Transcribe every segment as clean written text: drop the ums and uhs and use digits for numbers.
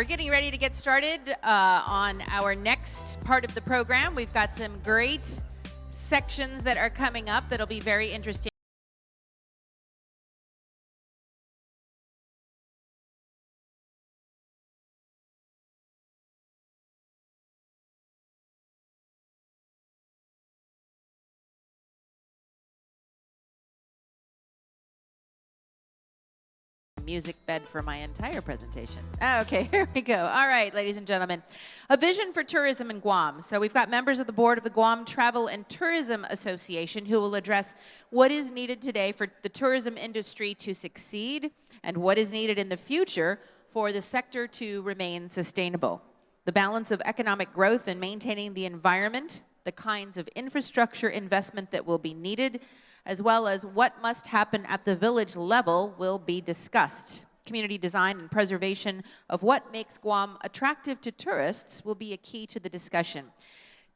we're getting ready to get started on our next part of the program. We've got some great sections that are coming up that'll be very interesting. Music bed for my entire presentation. Okay, here we go. All right, ladies and gentlemen. A vision for tourism in Guam. So we've got members of the board of the Guam Travel and Tourism Association who will address what is needed today for the tourism industry to succeed and what is needed in the future for the sector to remain sustainable. The balance of economic growth and maintaining the environment, the kinds of infrastructure investment that will be needed, as well as what must happen at the village level will be discussed. Community design and preservation of what makes Guam attractive to tourists will be a key to the discussion.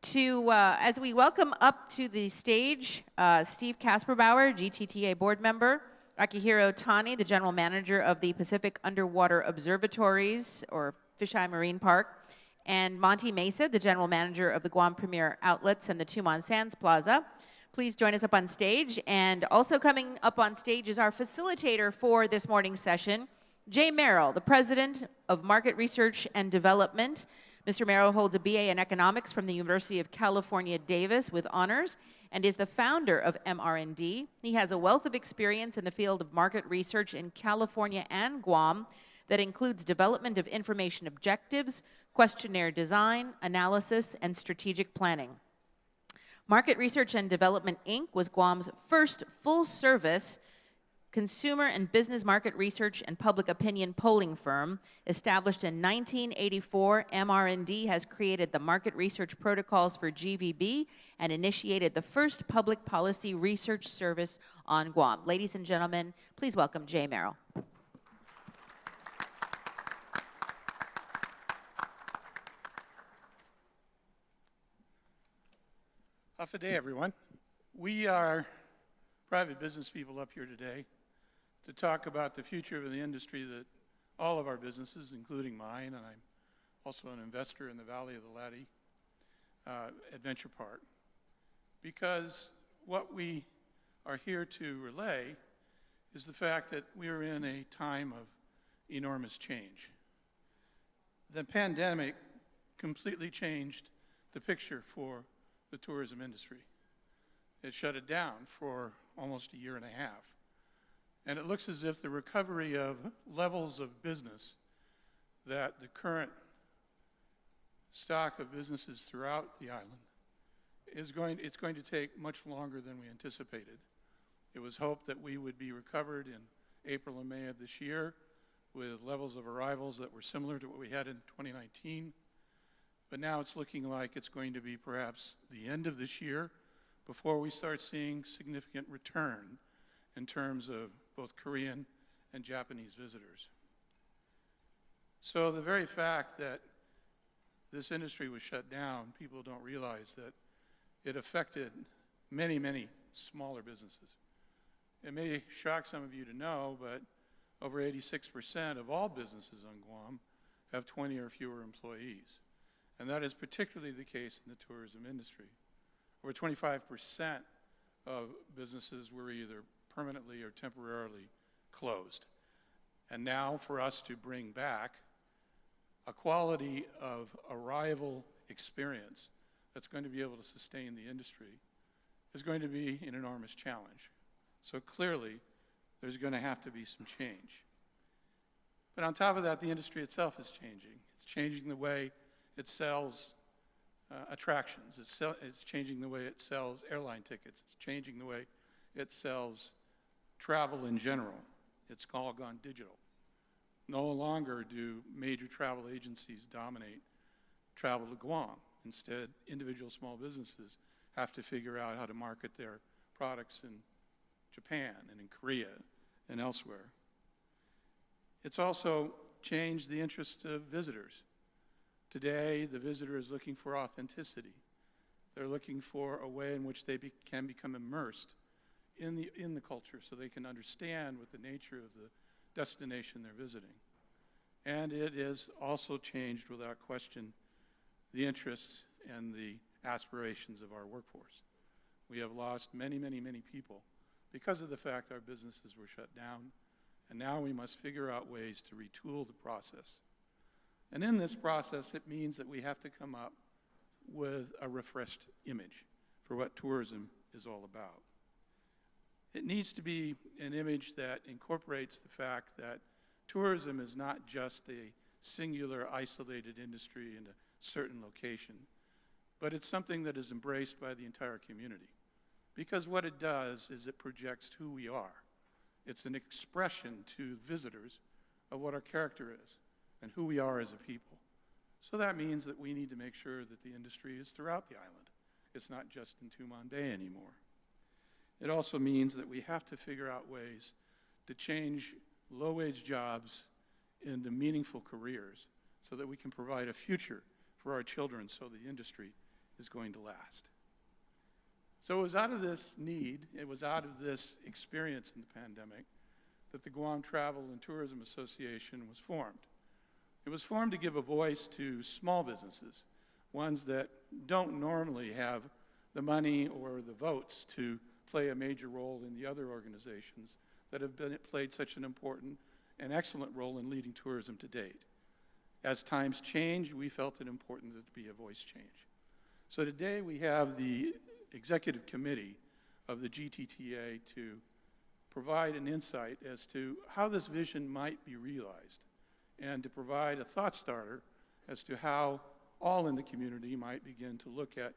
As we welcome up to the stage, Steve Kasperbauer, GTTA board member, Akihiro Tani, the general manager of the Pacific Underwater Observatories, or Fisheye Marine Park, and Monty Mesa, the general manager of the Guam Premier Outlets and the Tumon Sands Plaza. Please join us up on stage. And also coming up on stage is our facilitator for this morning's session, Jay Merrill, the president of Market Research and Development. Mr. Merrill holds a BA in economics from the University of California, Davis with honors and is the founder of MR&D. He has a wealth of experience in the field of market research in California and Guam that includes development of information objectives, questionnaire design, analysis, and strategic planning. Market Research and Development, Inc. was Guam's first full-service consumer and business market research and public opinion polling firm. Established in 1984, MR&D has created the market research protocols for GVB and initiated the first public policy research service on Guam. Ladies and gentlemen, please welcome Jay Merrill. Good day, everyone. We are private business people up here today to talk about the future of the industry that all of our businesses, including mine, and I'm also an investor in the Valley of the Latte Adventure Park, because what we are here to relay is the fact that we are in a time of enormous change. The pandemic completely changed the picture for the tourism industry. It shut it down for almost a year and a half. And it looks as if the recovery of levels of business that the current stock of businesses throughout the island it's going to take much longer than we anticipated. It was hoped that we would be recovered in April and May of this year with levels of arrivals that were similar to what we had in 2019. But now it's looking like it's going to be perhaps the end of this year before we start seeing significant return in terms of both Korean and Japanese visitors. So the very fact that this industry was shut down, people don't realize that it affected many, many smaller businesses. It may shock some of you to know, but over 86% of all businesses on Guam have 20 or fewer employees. And that is particularly the case in the tourism industry. Over 25% of businesses were either permanently or temporarily closed. And now for us to bring back a quality of arrival experience that's going to be able to sustain the industry is going to be an enormous challenge. So clearly, there's going to have to be some change. But on top of that, the industry itself is changing. It's changing the way it sells attractions. It's changing the way it sells airline tickets. It's changing the way it sells travel in general. It's all gone digital. No longer do major travel agencies dominate travel to Guam. Instead, individual small businesses have to figure out how to market their products in Japan and in Korea and elsewhere. It's also changed the interests of visitors. Today, the visitor is looking for authenticity. They're looking for a way in which they can become immersed in the culture so they can understand what the nature of the destination they're visiting. And it has also changed, without question, the interests and the aspirations of our workforce. We have lost many, many, many people because of the fact our businesses were shut down, and now we must figure out ways to retool the process. And in this process, it means that we have to come up with a refreshed image for what tourism is all about. It needs to be an image that incorporates the fact that tourism is not just a singular, isolated industry in a certain location, but it's something that is embraced by the entire community. Because what it does is it projects who we are. It's an expression to visitors of what our character is and who we are as a people. So that means that we need to make sure that the industry is throughout the island. It's not just in Tumon Bay anymore. It also means that we have to figure out ways to change low-wage jobs into meaningful careers so that we can provide a future for our children so the industry is going to last. So it was out of this need, it was out of this experience in the pandemic that the Guam Travel and Tourism Association was formed. It was formed to give a voice to small businesses, ones that don't normally have the money or the votes to play a major role in the other organizations that have played such an important and excellent role in leading tourism to date. As times change, we felt it important that there be a voice change. So today we have the executive committee of the GTTA to provide an insight as to how this vision might be realized and to provide a thought starter as to how all in the community might begin to look at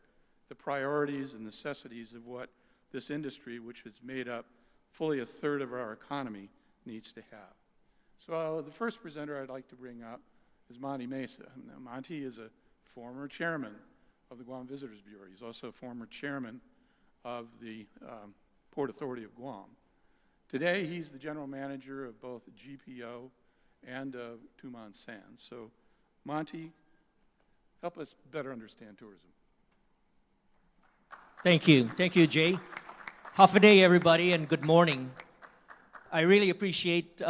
the priorities and necessities of what this industry, which has made up fully a third of our economy, needs to have. So the first presenter I'd like to bring up is Monty Mesa. Now, Monty is a former chairman of the Guam Visitors Bureau. He's also a former chairman of the Port Authority of Guam. Today, he's the general manager of both GPO and of Tumon Sands. So, Monty, help us better understand tourism. Thank you. Thank you, Jay. Half a day, everybody, and good morning. I really appreciate,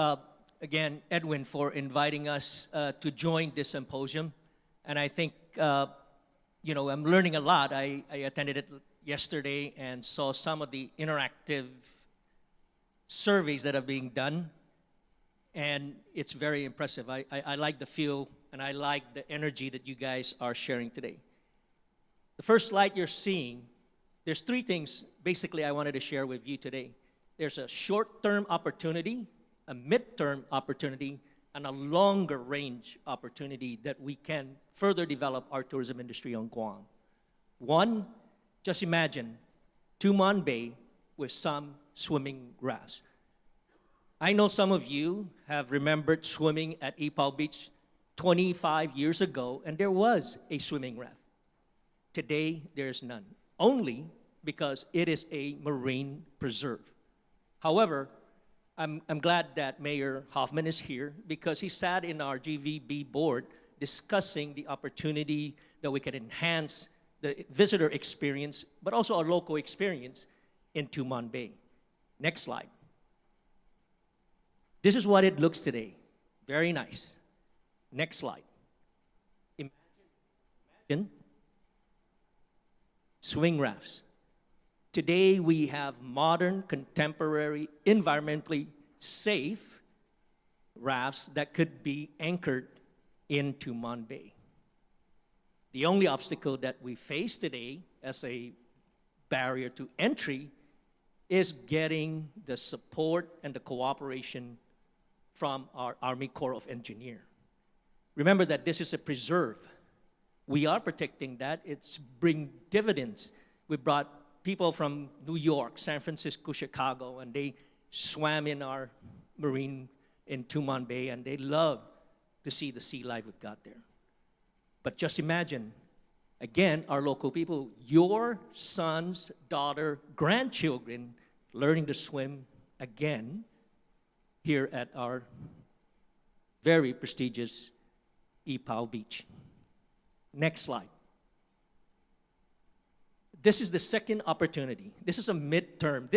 again, Edwin for inviting us to join this symposium. And I think, I'm learning a lot. I attended it yesterday and saw some of the interactive surveys that are being done. And it's very impressive. I like the feel and I like the energy that you guys are sharing today. The first slide you're seeing, there's three things basically I wanted to share with you today. There's a short-term opportunity, a mid-term opportunity, and a longer range opportunity that we can further develop our tourism industry on Guam. One, just imagine Tumon Bay with some swimming rafts. I know some of you have remembered swimming at Ipao Beach 25 years ago, and there was a swimming raft. Today, there's none, only because it is a marine preserve. However, I'm glad that Mayor Hoffman is here because he sat in our GVB board discussing the opportunity that we can enhance the visitor experience, but also our local experience in Tumon Bay. Next slide. This is what it looks today. Very nice. Next slide. Imagine swing rafts. Today we have modern, contemporary, environmentally safe rafts that could be anchored in Tumon Bay. The only obstacle that we face today as a barrier to entry is getting the support and the cooperation from our Army Corps of Engineers. Remember that this is a preserve. We are protecting that. It's bring dividends. We brought people from New York, San Francisco, Chicago, and they swam in our marine in Tumon Bay, and they love to see the sea life we've got there. But just imagine, again, our local people, your sons, daughter, grandchildren learning to swim again here at our very prestigious Ipao Beach. Next slide. This is the second opportunity. This is a midterm.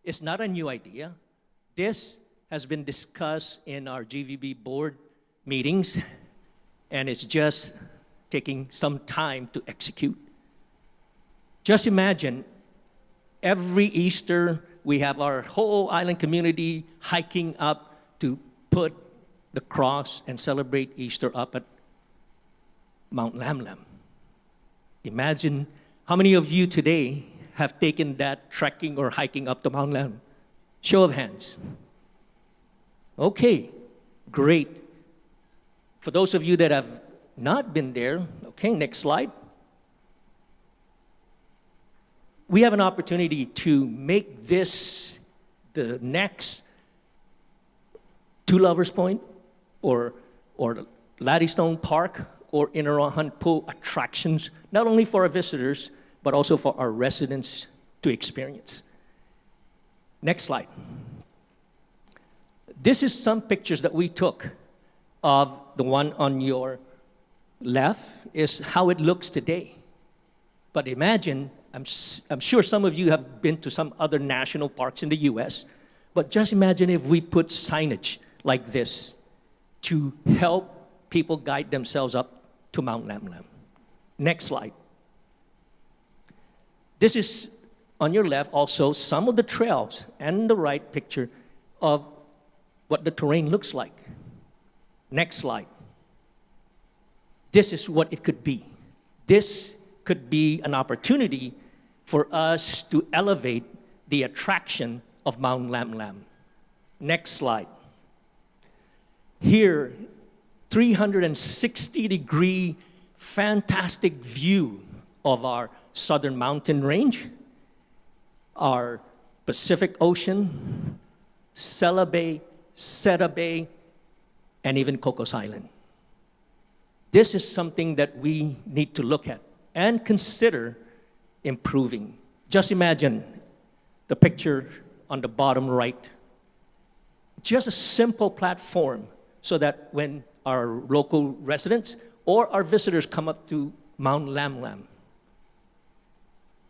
It's not a new idea. This has been discussed in our GVB board meetings, and it's just taking some time to execute. Just imagine every Easter we have our whole island community hiking up to put the cross and celebrate Easter up at Mount Lam Lam. Imagine how many of you today have taken that trekking or hiking up to Mount Lam? Show of hands. Okay, great. For those of you that have not been there, okay, next slide. We have an opportunity to make this the next Two Lovers Point or Laddystone Park or Inarohan Pool attractions, not only for our visitors, but also for our residents to experience. Next slide. This is some pictures that we took of the one on your left is how it looks today. But imagine, I'm sure some of you have been to some other national parks in the US, but just imagine if we put signage like this to help people guide themselves up to Mount Lam Lam. Next slide. This is on your left also some of the trails and the right picture of what the terrain looks like. Next slide. This is what it could be. This could be an opportunity for us to elevate the attraction of Mount Lam Lam. Next slide. Here, 360-degree fantastic view of our southern mountain range, our Pacific Ocean, Sela Bay, Seta Bay, and even Cocos Island. This is something that we need to look at and consider improving. Just imagine the picture on the bottom right. Just a simple platform so that when our local residents or our visitors come up to Mount Lam Lam,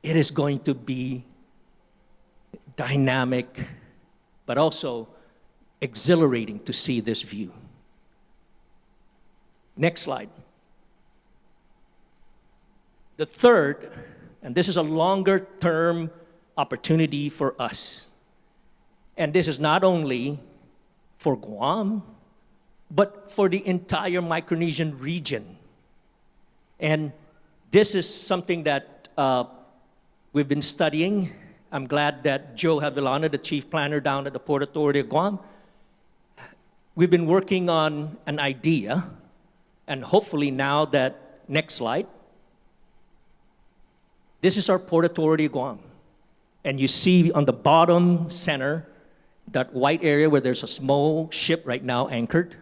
it is going to be dynamic, but also exhilarating to see this view. Next slide. The third, and this is a longer term opportunity for us. And this is not only for Guam, but for the entire Micronesian region. And this is something that we've been studying. I'm glad that Joe Havilana, the chief planner down at the Port Authority of Guam, we've been working on an idea, and hopefully now that, next slide, this is our Port Authority of Guam. And you see on the bottom center, that white area where there's a small ship right now anchored,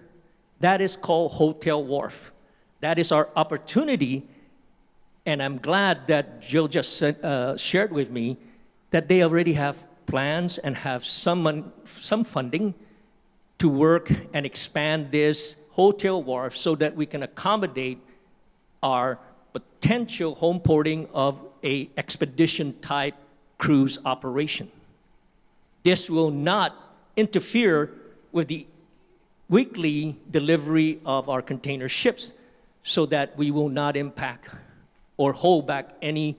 that is called Hotel Wharf. That is our opportunity, and I'm glad that Jill just shared with me that they already have plans and have some funding to work and expand this Hotel Wharf so that we can accommodate our potential home porting of a expedition type cruise operation. This will not interfere with the weekly delivery of our container ships so that we will not impact or hold back any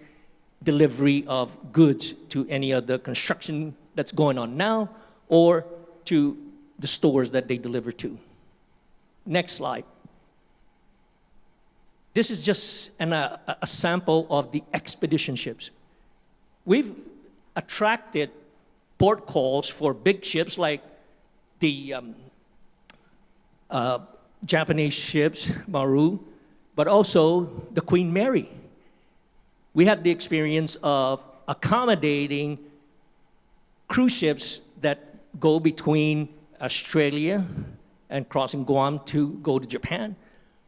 delivery of goods to any of the construction that's going on now or to the stores that they deliver to. Next slide. This is just a sample of the expedition ships. We've attracted port calls for big ships like the Japanese ships, Maru, but also the Queen Mary. We had the experience of accommodating cruise ships that go between Australia and crossing Guam to go to Japan,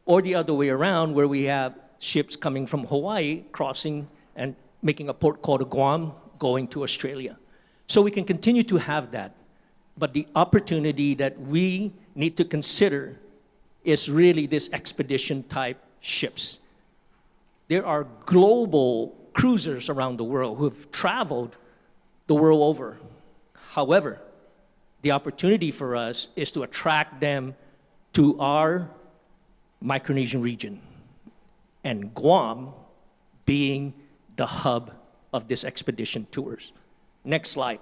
or the other way around where we have ships coming from Hawaii crossing and making a port call to Guam going to Australia. So we can continue to have that. But the opportunity that we need to consider is really this expedition type ships. There are global cruisers around the world who have traveled the world over. However, the opportunity for us is to attract them to our Micronesian region, and Guam being the hub of this expedition tours. Next slide.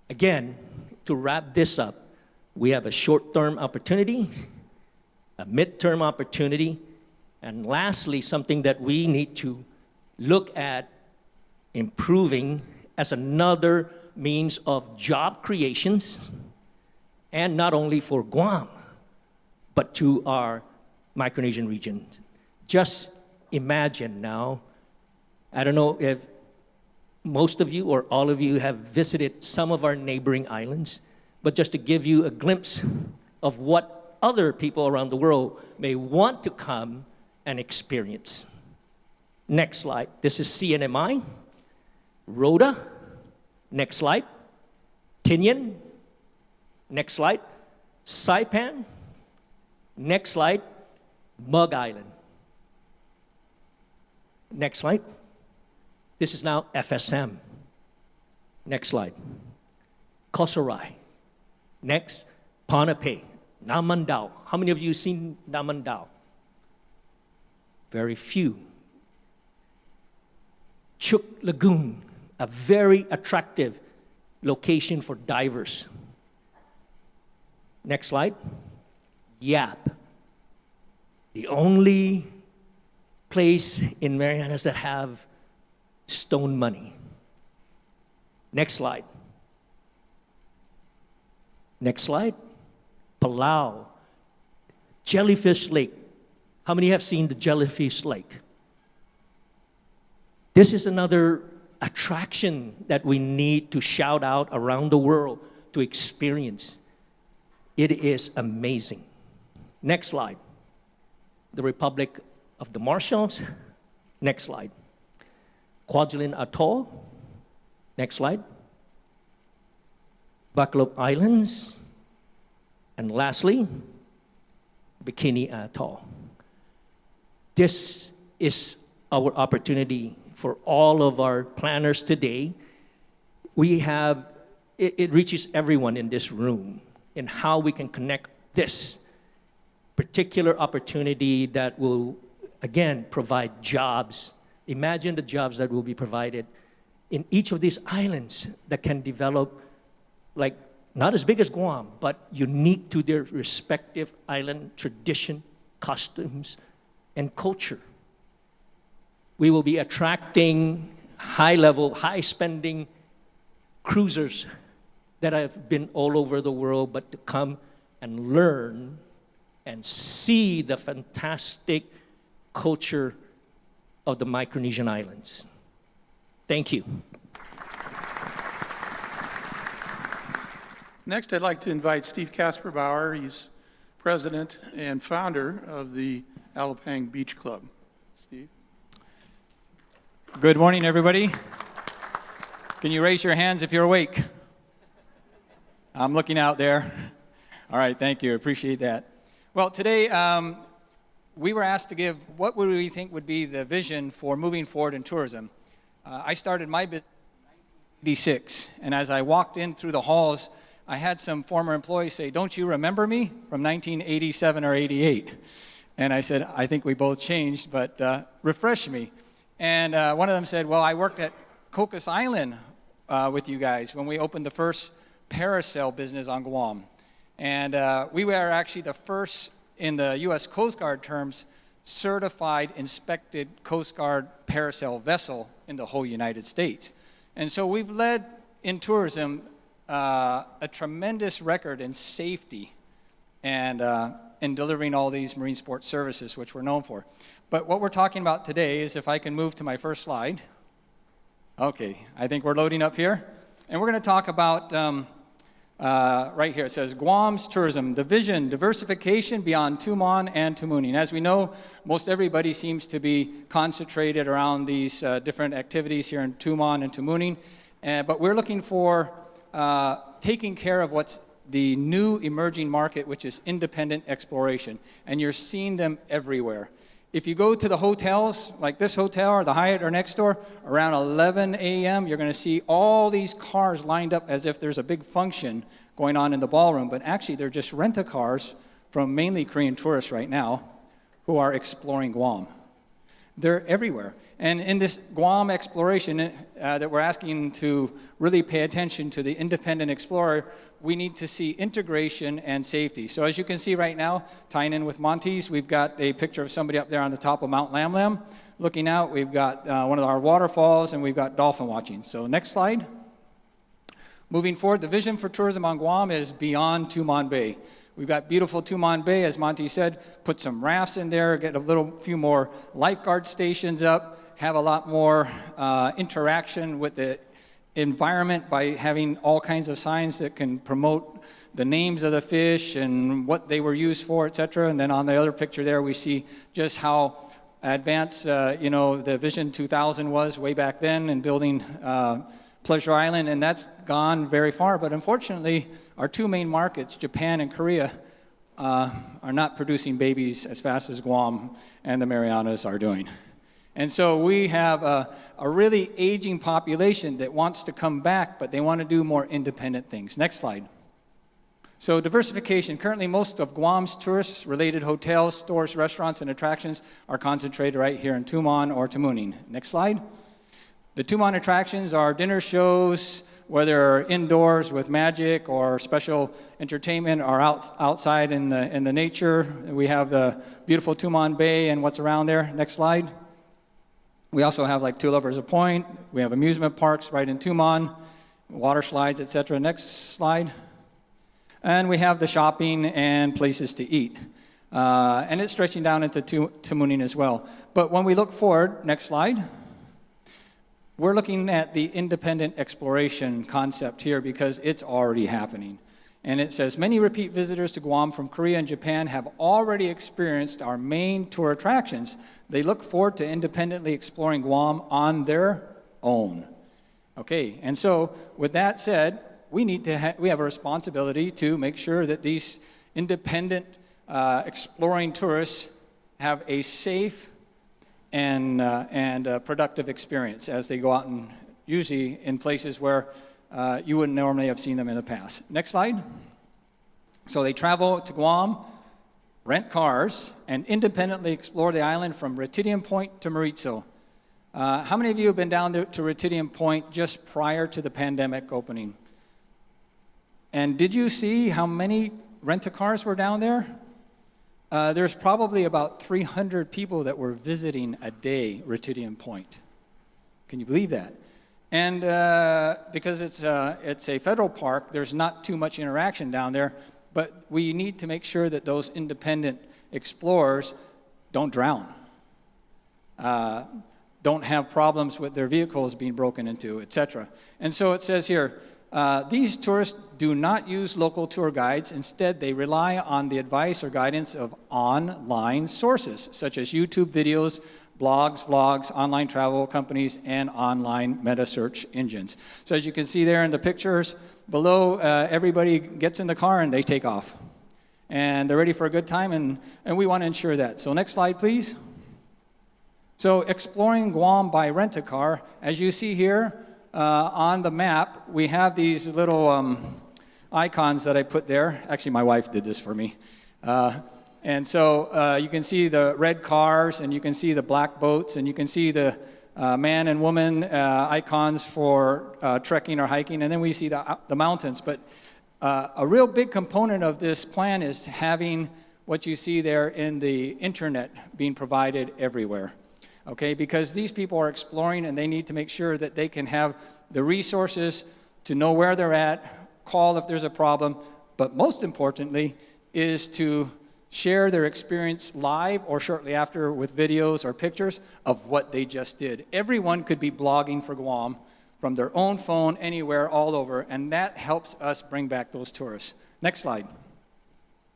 Again, to wrap this up, we have a short-term opportunity, a mid-term opportunity, and lastly, something that we need to look at improving as another means of job creations, and not only for Guam, but to our Micronesian region. Just imagine now, I don't know if most of you or all of you have visited some of our neighboring islands, but just to give you a glimpse of what other people around the world may want to come and experience. Next slide. This is CNMI, Rhoda. Next slide. Tinian. Next slide. Saipan. Next slide. Mug Island. Next slide. This is now FSM. Next slide. Kosorai. Next, Ponape, Namandao. How many of you seen Namandao? Very few. Chuk Lagoon, a very attractive location for divers. Next slide. Yap, the only place in Marianas that have stone money. Next slide. Next slide. Palau, Jellyfish Lake. How many have seen the Jellyfish Lake? This is another attraction that we need to shout out around the world to experience. It is amazing. Next slide. The Republic of the Marshalls. Next slide. Kwajalein Atoll. Next slide. Bacolod Islands. And lastly, Bikini Atoll. This is our opportunity for all of our planners today. It reaches everyone in this room in how we can connect this particular opportunity that will, again, provide jobs. Imagine the jobs that will be provided in each of these islands that can develop, like, not as big as Guam, but unique to their respective island tradition, costumes, and culture. We will be attracting high-level, high-spending cruisers that have been all over the world, but to come and learn and see the fantastic culture of the Micronesian islands. Thank you. Next, I'd like to invite Steve Kasperbauer. He's president and founder of the Alapang Beach Club. Steve? Good morning, everybody. Can you raise your hands if you're awake? I'm looking out there. All right, thank you. Appreciate that. Well, today we were asked to give what would we think would be the vision for moving forward in tourism. I started my business in 1986, and as I walked in through the halls, I had some former employees say, "Don't you remember me from 1987 or 88?" And I said, "I think we both changed, but refresh me." And one of them said, "Well, I worked at Cocos Island with you guys when we opened the first parasail business on Guam. And we were actually the first, in the U.S. Coast Guard terms, certified, inspected Coast Guard parasail vessel in the whole United States. And so we've led in tourism a tremendous record in safety and in delivering all these marine sports services, which we're known for. But what we're talking about today is, if I can move to my first slide. Okay, I think we're loading up here. And we're going to talk about, right here, it says, Guam's tourism, the vision, diversification beyond Tumon and Tumuning. As we know, most everybody seems to be concentrated around these different activities here in Tumon and Tumuning. But we're looking for taking care of what's the new emerging market, which is independent exploration. And you're seeing them everywhere. If you go to the hotels, like this hotel or the Hyatt or next door, around 11 a.m., you're going to see all these cars lined up as if there's a big function going on in the ballroom. But actually, they're just rent-a-cars from mainly Korean tourists right now who are exploring Guam. They're everywhere. And in this Guam exploration that we're asking to really pay attention to the independent explorer, we need to see integration and safety. So as you can see right now, tying in with Monty's, we've got a picture of somebody up there on the top of Mount Lam Lam. Looking out, we've got one of our waterfalls, and we've got dolphin watching. So next slide. Moving forward, the vision for tourism on Guam is beyond Tumon Bay. We've got beautiful Tumon Bay, as Monty said, put some rafts in there, get a few more lifeguard stations up, have a lot more interaction with the environment by having all kinds of signs that can promote the names of the fish and what they were used for, etc. And then on the other picture there, we see just how advanced, the Vision 2000 was way back then in building Pleasure Island, and that's gone very far. But unfortunately, our two main markets, Japan and Korea, are not producing babies as fast as Guam and the Marianas are doing. And so we have a really aging population that wants to come back, but they want to do more independent things. Next slide. So diversification. Currently, most of Guam's tourist-related hotels, stores, restaurants, and attractions are concentrated right here in Tumon or Tamuning. Next slide. The Tumon attractions are dinner shows, whether indoors with magic or special entertainment, or outside in the nature. We have the beautiful Tumon Bay and what's around there. Next slide. We also have like Two Lovers Point. We have amusement parks right in Tumon, water slides, etc. Next slide. And we have the shopping and places to eat. And it's stretching down into Tamuning as well. But when we look forward, next slide, we're looking at the independent exploration concept here because it's already happening. And it says, many repeat visitors to Guam from Korea and Japan have already experienced our main tour attractions. They look forward to independently exploring Guam on their own. Okay, and so with that said, we have a responsibility to make sure that these independent exploring tourists have a safe and productive experience as they go out, and usually in places where you wouldn't normally have seen them in the past. Next slide. So they travel to Guam, rent cars, and independently explore the island from Retidium Point to Maritzo. How many of you have been down to Retidium Point just prior to the pandemic opening? And did you see how many rent-a-cars were down there? There's probably about 300 people that were visiting a day Retidium Point. Can you believe that? And because it's a federal park, there's not too much interaction down there, but we need to make sure that those independent explorers don't drown, don't have problems with their vehicles being broken into, etc. And so it says here, these tourists do not use local tour guides. Instead, they rely on the advice or guidance of online sources, such as YouTube videos, blogs, vlogs, online travel companies, and online meta search engines. So as you can see there in the pictures below, everybody gets in the car and they take off. And they're ready for a good time, and we want to ensure that. So next slide, please. So exploring Guam by rent-a-car, as you see here, on the map, we have these little icons that I put there. Actually, my wife did this for me. And so you can see the red cars, and you can see the black boats, and you can see the man and woman icons for trekking or hiking, and then we see the mountains. But a real big component of this plan is having what you see there in the internet being provided everywhere. Okay, because these people are exploring and they need to make sure that they can have the resources to know where they're at, call if there's a problem, but most importantly is to share their experience live or shortly after with videos or pictures of what they just did. Everyone could be blogging for Guam from their own phone anywhere, all over, and that helps us bring back those tourists. Next slide.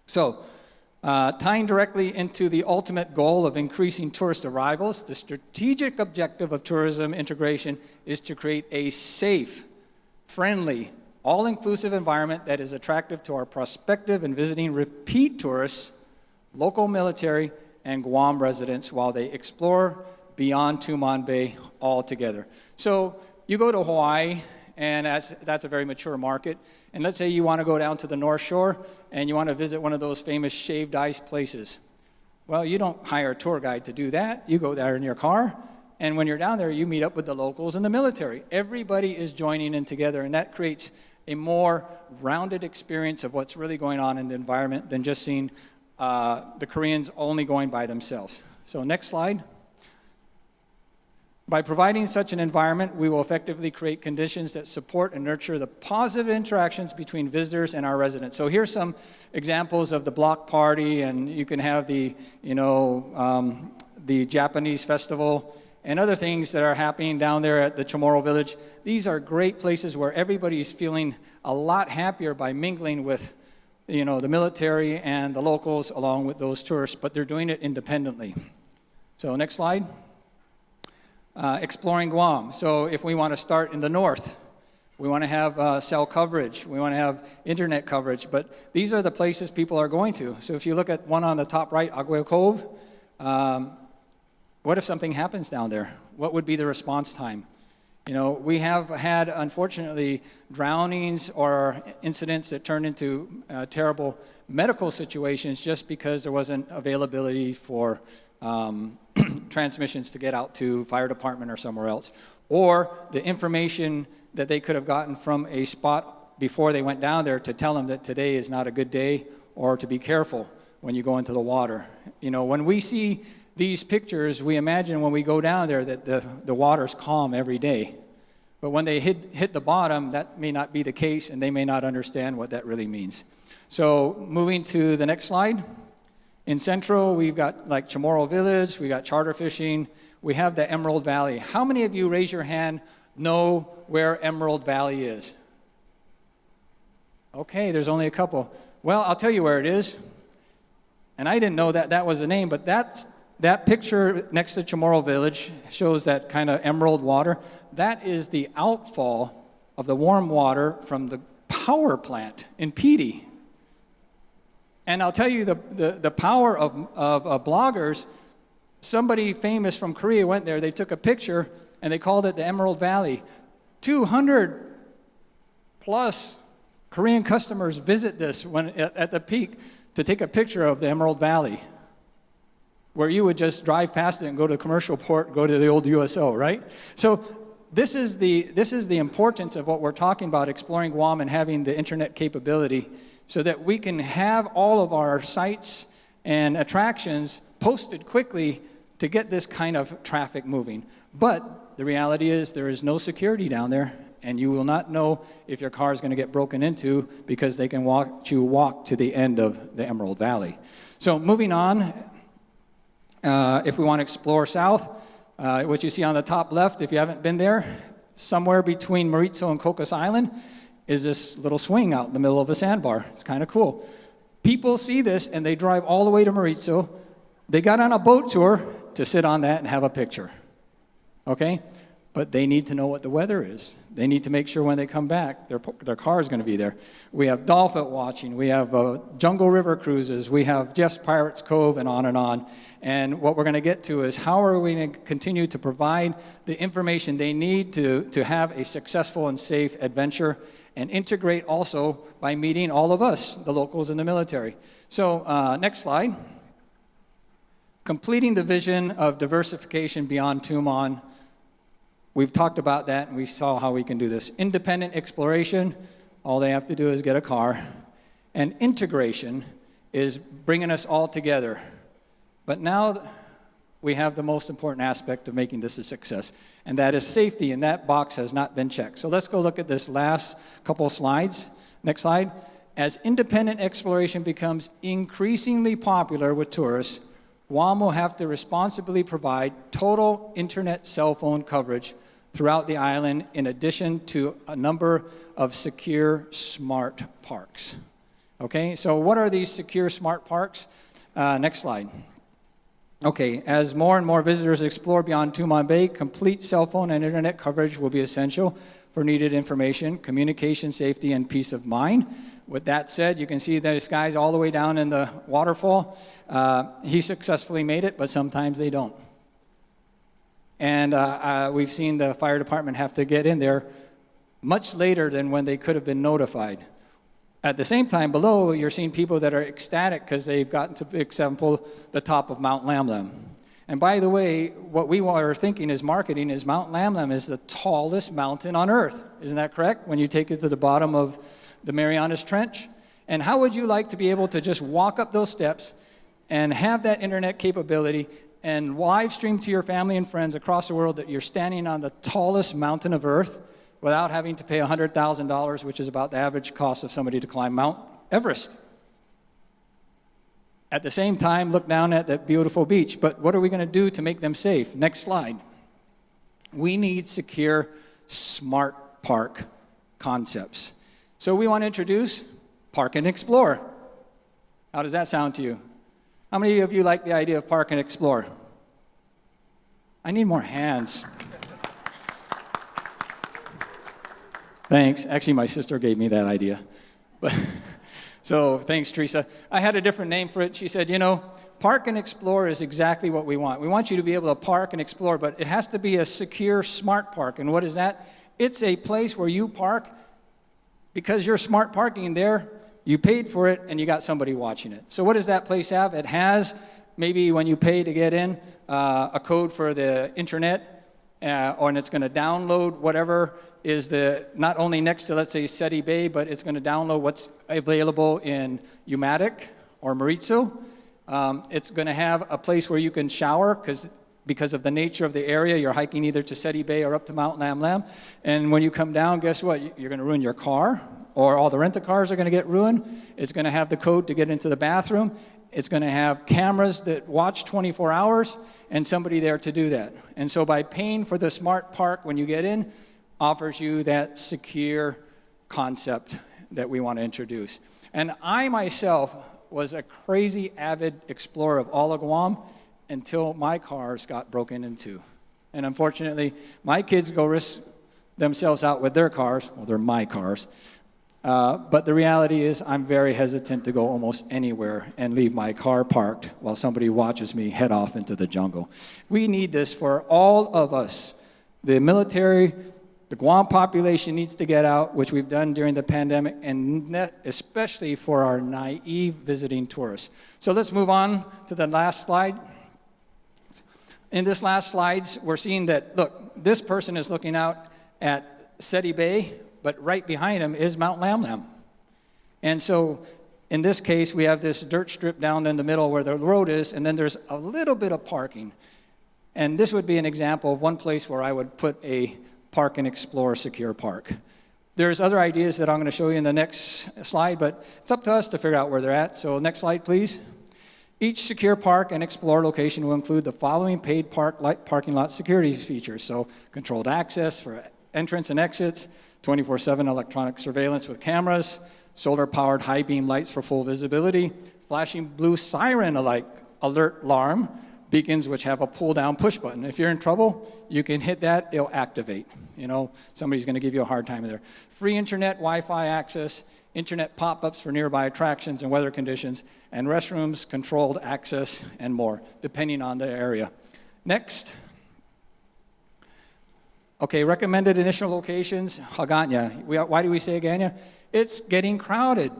So, tying directly into the ultimate goal of increasing tourist arrivals, the strategic objective of tourism integration is to create a safe, friendly, all-inclusive environment that is attractive to our prospective and visiting repeat tourists, local military, and Guam residents while they explore beyond Tumon Bay altogether. So you go to Hawaii and that's a very mature market. And let's say you want to go down to the North Shore and you want to visit one of those famous shaved ice places. Well, you don't hire a tour guide to do that. You go there in your car, and when you're down there, you meet up with the locals and the military. Everybody is joining in together, and that creates a more rounded experience of what's really going on in the environment than just seeing the Koreans only going by themselves. So next slide. By providing such an environment, we will effectively create conditions that support and nurture the positive interactions between visitors and our residents. So here's some examples of the block party, and you can have the Japanese festival and other things that are happening down there at the Chamorro Village. These are great places where everybody is feeling a lot happier by mingling with the military and the locals along with those tourists, but they're doing it independently. So next slide. Exploring Guam. So if we want to start in the north, we want to have cell coverage, we want to have internet coverage, but these are the places people are going to. So if you look at one on the top right, Aguayo Cove, what if something happens down there? What would be the response time? We have had, unfortunately, drownings or incidents that turned into terrible medical situations just because there wasn't availability for transmissions to get out to fire department or somewhere else, or the information that they could have gotten from a spot before they went down there to tell them that today is not a good day, or to be careful when you go into the water. When we see these pictures, we imagine when we go down there that the water's calm every day, but when they hit the bottom, that may not be the case, and they may not understand what that really means. So moving to the next slide. In Central, we've got like Chamorro Village, we got charter fishing, we have the Emerald Valley. How many of you, raise your hand, know where Emerald Valley is? Okay, there's only a couple. Well, I'll tell you where it is. And I didn't know that was the name, but that picture next to Chamorro Village shows that kind of emerald water. That is the outfall of the warm water from the power plant in Petey. And I'll tell you the power of bloggers. Somebody famous from Korea went there. They took a picture, and they called it the Emerald Valley. 200 plus Korean customers visit this at the peak to take a picture of the Emerald Valley, where you would just drive past it and go to the commercial port, go to the old USO, right? So this is the importance of what we're talking about, exploring Guam and having the internet capability, so that we can have all of our sites and attractions posted quickly to get this kind of traffic moving. But the reality is there is no security down there, and you will not know if your car is going to get broken into because they can walk to the end of the Emerald Valley. So moving on, if we want to explore south, what you see on the top left, if you haven't been there, somewhere between Maritzo and Cocos Island, is this little swing out in the middle of a sandbar. It's kind of cool. People see this, and they drive all the way to Maritzo. They got on a boat tour to sit on that and have a picture. Okay? But they need to know what the weather is. They need to make sure when they come back, their car is going to be there. We have dolphin watching. We have Jungle River cruises. We have Jeff's Pirates Cove, and on and on. And what we're going to get to is how are we going to continue to provide the information they need to have a successful and safe adventure, and integrate also by meeting all of us, the locals and the military. So next slide. Completing the vision of diversification beyond Tumon. We've talked about that, and we saw how we can do this. Independent exploration, all they have to do is get a car. And integration is bringing us all together. But now we have the most important aspect of making this a success, and that is safety, and that box has not been checked. So let's go look at this last couple slides. Next slide. As independent exploration becomes increasingly popular with tourists, Guam will have to responsibly provide total internet cell phone coverage throughout the island, in addition to a number of secure smart parks. Okay, so what are these secure smart parks? Next slide. Okay, as more and more visitors explore beyond Tumon Bay, complete cell phone and internet coverage will be essential for needed information, communication, safety, and peace of mind. With that said, you can see this guy's all the way down in the waterfall. He successfully made it, but sometimes they don't. And we've seen the fire department have to get in there much later than when they could have been notified. At the same time, below, you're seeing people that are ecstatic because they've gotten to, for example, the top of Mount Lamlam. And by the way, what we are thinking is marketing is Mount Lamlam is the tallest mountain on earth. Isn't that correct? When you take it to the bottom of the Marianas Trench? And how would you like to be able to just walk up those steps and have that internet capability and live stream to your family and friends across the world that you're standing on the tallest mountain of earth without having to pay $100,000, which is about the average cost of somebody to climb Mount Everest? At the same time, look down at that beautiful beach. But what are we going to do to make them safe? Next slide. We need secure, smart park concepts. So we want to introduce Park and Explore. How does that sound to you? How many of you like the idea of Park and Explore? I need more hands. Thanks. Actually, my sister gave me that idea. But so thanks, Teresa. I had a different name for it. She said, you know, Park and Explore is exactly what we want. We want you to be able to park and explore, but it has to be a secure, smart park. And what is that? It's a place where you park because you're smart parking there. You paid for it, and you got somebody watching it. So what does that place have? It has, maybe when you pay to get in, a code for the internet, and it's going to download whatever is not only next to, let's say, Seti Bay, but it's going to download what's available in Umatic or Mauricio. It's going to have a place where you can shower, because of the nature of the area, you're hiking either to Seti Bay or up to Mount Lam Lam. And when you come down, guess what? You're going to ruin your car, or all the rent-a-cars are going to get ruined. It's going to have the code to get into the bathroom. It's going to have cameras that watch 24 hours and somebody there to do that. And so by paying for the smart park when you get in, offers you that secure concept that we want to introduce. And I myself was a crazy avid explorer of all of Guam until my cars got broken into. And unfortunately, my kids go risk themselves out with their cars. Well, they're my cars. But the reality is I'm very hesitant to go almost anywhere and leave my car parked while somebody watches me head off into the jungle. We need this for all of us. The military, the Guam population needs to get out, which we've done during the pandemic, and especially for our naive visiting tourists. So let's move on to the last slide. In this last slides, we're seeing that, look, this person is looking out at Seti Bay, but right behind him is Mount Lam Lam. And so in this case, we have this dirt strip down in the middle where the road is, and then there's a little bit of parking. And this would be an example of one place where I would put a Park and Explore secure park. There's other ideas that I'm going to show you in the next slide, but it's up to us to figure out where they're at. So next slide, please. Each secure Park and Explore location will include the following paid parking lot security features. So controlled access for entrance and exits, 24/7 electronic surveillance with cameras, solar-powered high-beam lights for full visibility, flashing blue siren-alike alert alarm, beacons which have a pull-down push button. If you're in trouble, you can hit that, it'll activate. You know, somebody's going to give you a hard time there. Free internet, Wi-Fi access, internet pop-ups for nearby attractions and weather conditions, and restrooms, controlled access, and more, depending on the area. Next. Okay, recommended initial locations, Haganya. Why do we say Haganya? It's getting crowded.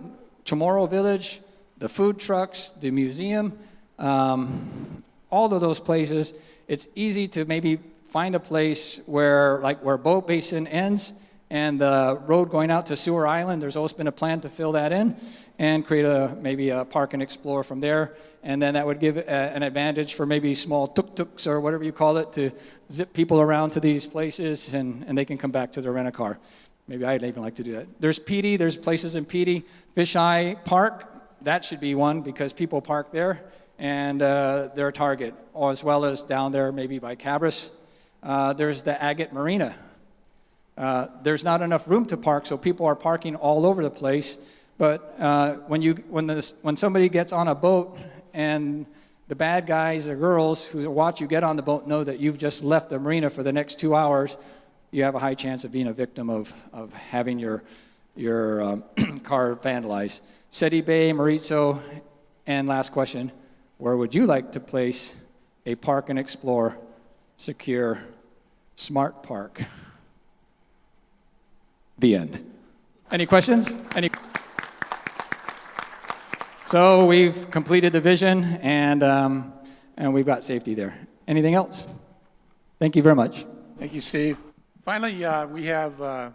Chamorro Village, the food trucks, the museum, all of those places. It's easy to maybe find a place where Boat Basin ends and the road going out to Sewer Island. There's always been a plan to fill that in and create maybe a Park and Explore from there. And then that would give an advantage for maybe small tuk-tuks or whatever you call it to zip people around to these places and they can come back to their rent-a-car. Maybe I'd even like to do that. There's Petey, there's places in Petey. Fisheye Park, that should be one because people park there and they're a target, or as well as down there maybe by Cabras. There's the Agate Marina. There's not enough room to park, so people are parking all over the place. But when somebody gets on a boat and the bad guys or girls who watch you get on the boat know that you've just left the marina for the next 2 hours, you have a high chance of being a victim of having your car vandalized. Seti Bay, Mauricio, and last question, where would you like to place a Park and Explore secure smart park? The end. Any questions? So we've completed the vision, and we've got safety there. Anything else? Thank you very much. Thank you, Steve. Finally, we have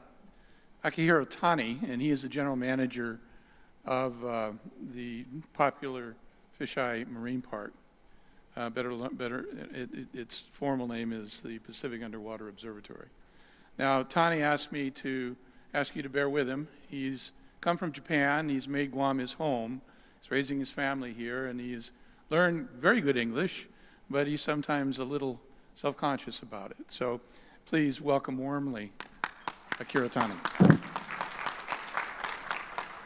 Akihiro Tani, and he is the general manager of the popular Fisheye Marine Park. Its formal name is the Pacific Underwater Observatory. Now, Tani asked me to ask you to bear with him. He's come from Japan. He's made Guam his home. He's raising his family here, and he's learned very good English, but he's sometimes a little self-conscious about it. So please welcome warmly Akihiro Tani.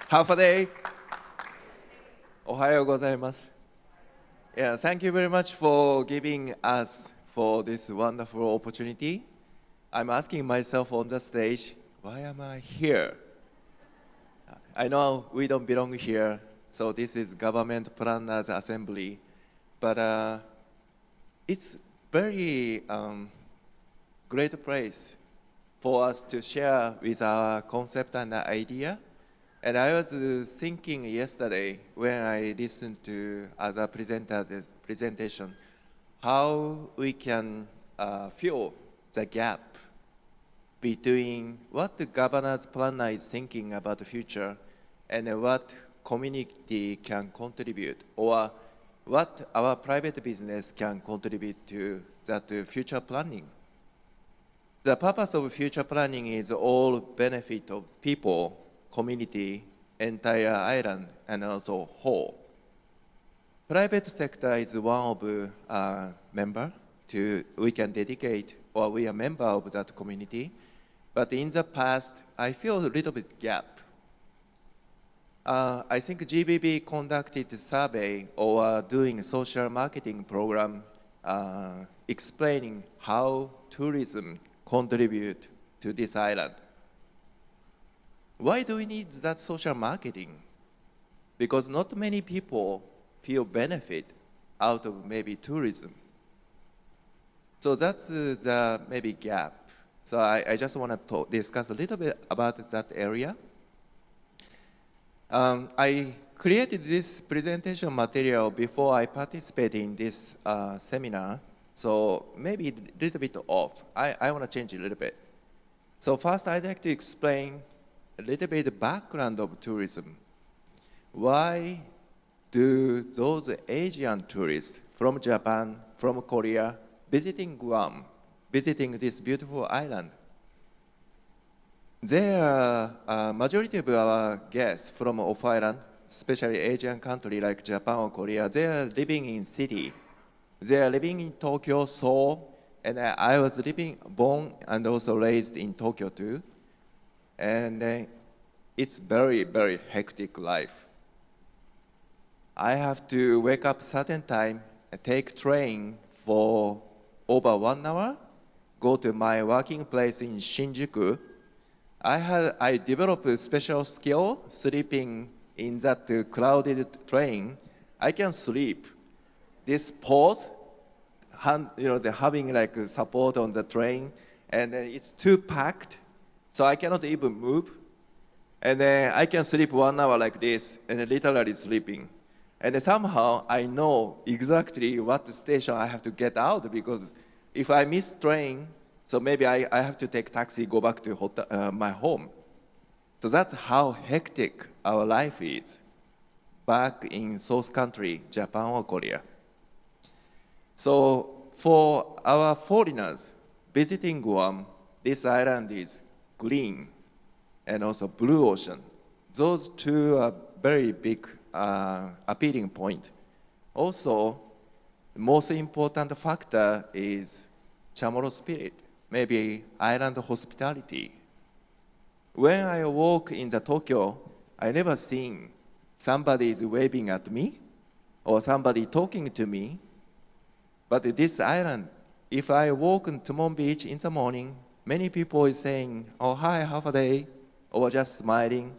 Half a day. Ohayo gozaimasu. Yeah, thank you very much for giving us for this wonderful opportunity. I'm asking myself on the stage, why am I here? I know we don't belong here, so this is Government Planners Assembly, but it's very great place for us to share with our concept and idea. And I was thinking yesterday when I listened to other presenters' presentation, how we can fill the gap between what the governance planner is thinking about the future and what community can contribute, or what our private business can contribute to that future planning. The purpose of future planning is all benefit of people, community, entire island, and also whole. Private sector is one of member to we can dedicate, or we are member of that community. But in the past, I feel a little bit gap. I think GBB conducted a survey or doing a social marketing program explaining how tourism contribute to this island. Why do we need that social marketing? Because not many people feel benefit out of maybe tourism. So that's the maybe gap. So I just want to discuss a little bit about that area. I created this presentation material before I participated in this seminar. So maybe a little bit off. I want to change a little bit. So first I'd like to explain a little bit the background of tourism. Why do those Asian tourists from Japan, from Korea, visiting Guam, visiting this beautiful island? There are majority of our guests from off-island, especially Asian country like Japan or Korea, they are living in city. They are living in Tokyo, Seoul, and I was born and also raised in Tokyo too. And it's very, very hectic life. I have to wake up certain time, take train for over 1 hour, go to my working place in Shinjuku. I developed a special skill, sleeping in that crowded train. I can sleep. This pause, having like support on the train, and it's too packed, so I cannot even move. And then I can sleep 1 hour like this, and literally sleeping. And somehow I know exactly what station I have to get out, because if I miss train, so maybe I have to take taxi, go back to my home. So that's how hectic our life is back in South country, Japan or Korea. So for our foreigners visiting Guam, this island is green and also blue ocean. Those two are very big appealing point. Also, the most important factor is Chamorro spirit, maybe island hospitality. When I walk in the Tokyo, I never seen somebody is waving at me or somebody talking to me. But this island, if I walk on Tumon Beach in the morning, many people is saying, oh, hi, half a day, or just smiling.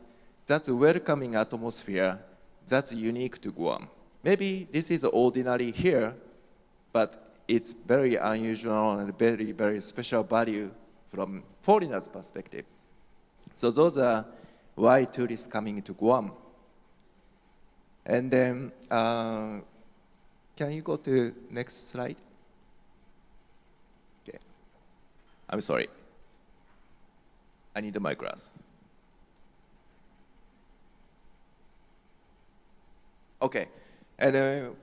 That's a welcoming atmosphere. That's unique to Guam. Maybe this is ordinary here, but it's very unusual and very, very special value from foreigners' perspective. So those are why tourists coming to Guam. And then, can you go to next slide? Okay. I'm sorry. I need my glass. Okay. And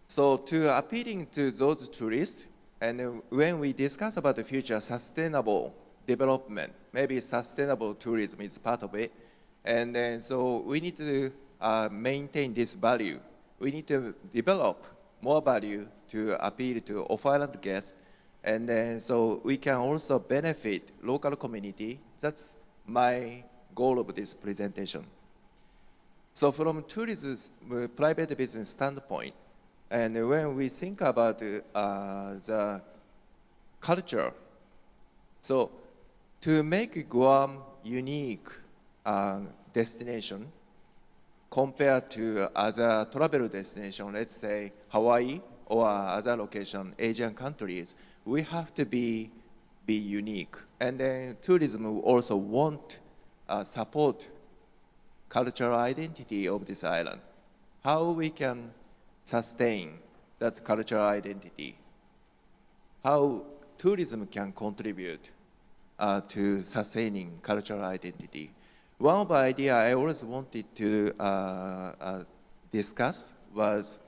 so to appealing to those tourists, and when we discuss about the future sustainable development, maybe sustainable tourism is part of it. And then so we need to maintain this value. We need to develop more value to appeal to off-island guests. And then so we can also benefit local community. That's my goal of this presentation. So from tourism's private business standpoint, and when we think about the culture, so to make Guam unique destination compared to other travel destination, let's say Hawaii or other location, Asian countries, we have to be unique. And then tourism will also want support cultural identity of this island. How we can sustain that cultural identity? How tourism can contribute to sustaining cultural identity? One of the ideas I always wanted to discuss was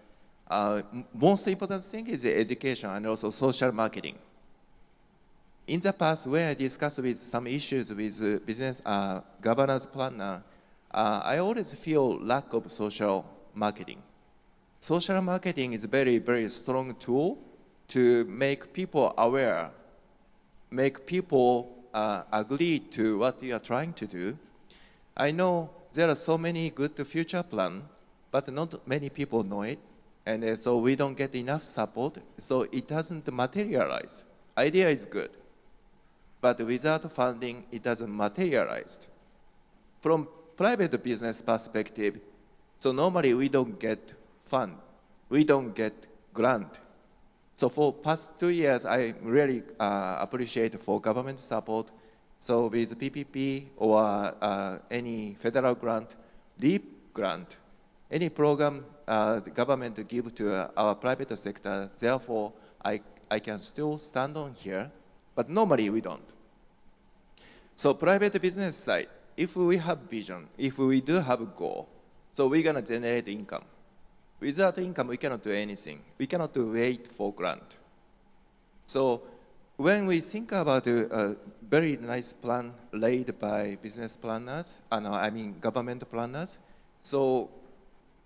most important thing is education and also social marketing. In the past, when I discussed with some issues with business governance planner, I always feel lack of social marketing. Social marketing is a very, very strong tool to make people aware, make people agree to what you are trying to do. I know there are so many good future plans, but not many people know it. And so we don't get enough support, so it doesn't materialize. Idea is good, but without funding, it doesn't materialize. From private business perspective, so normally we don't get fund, we don't get grant. So for past 2 years, I really appreciate for government support. So with PPP or any federal grant, LEAP grant, any program the government give to our private sector, therefore I can still stand on here, but normally we don't. So private business side, if we have vision, if we do have a goal, so we're gonna generate income. Without income, we cannot do anything. We cannot wait for grant. So when we think about a very nice plan laid by business planners, government planners, so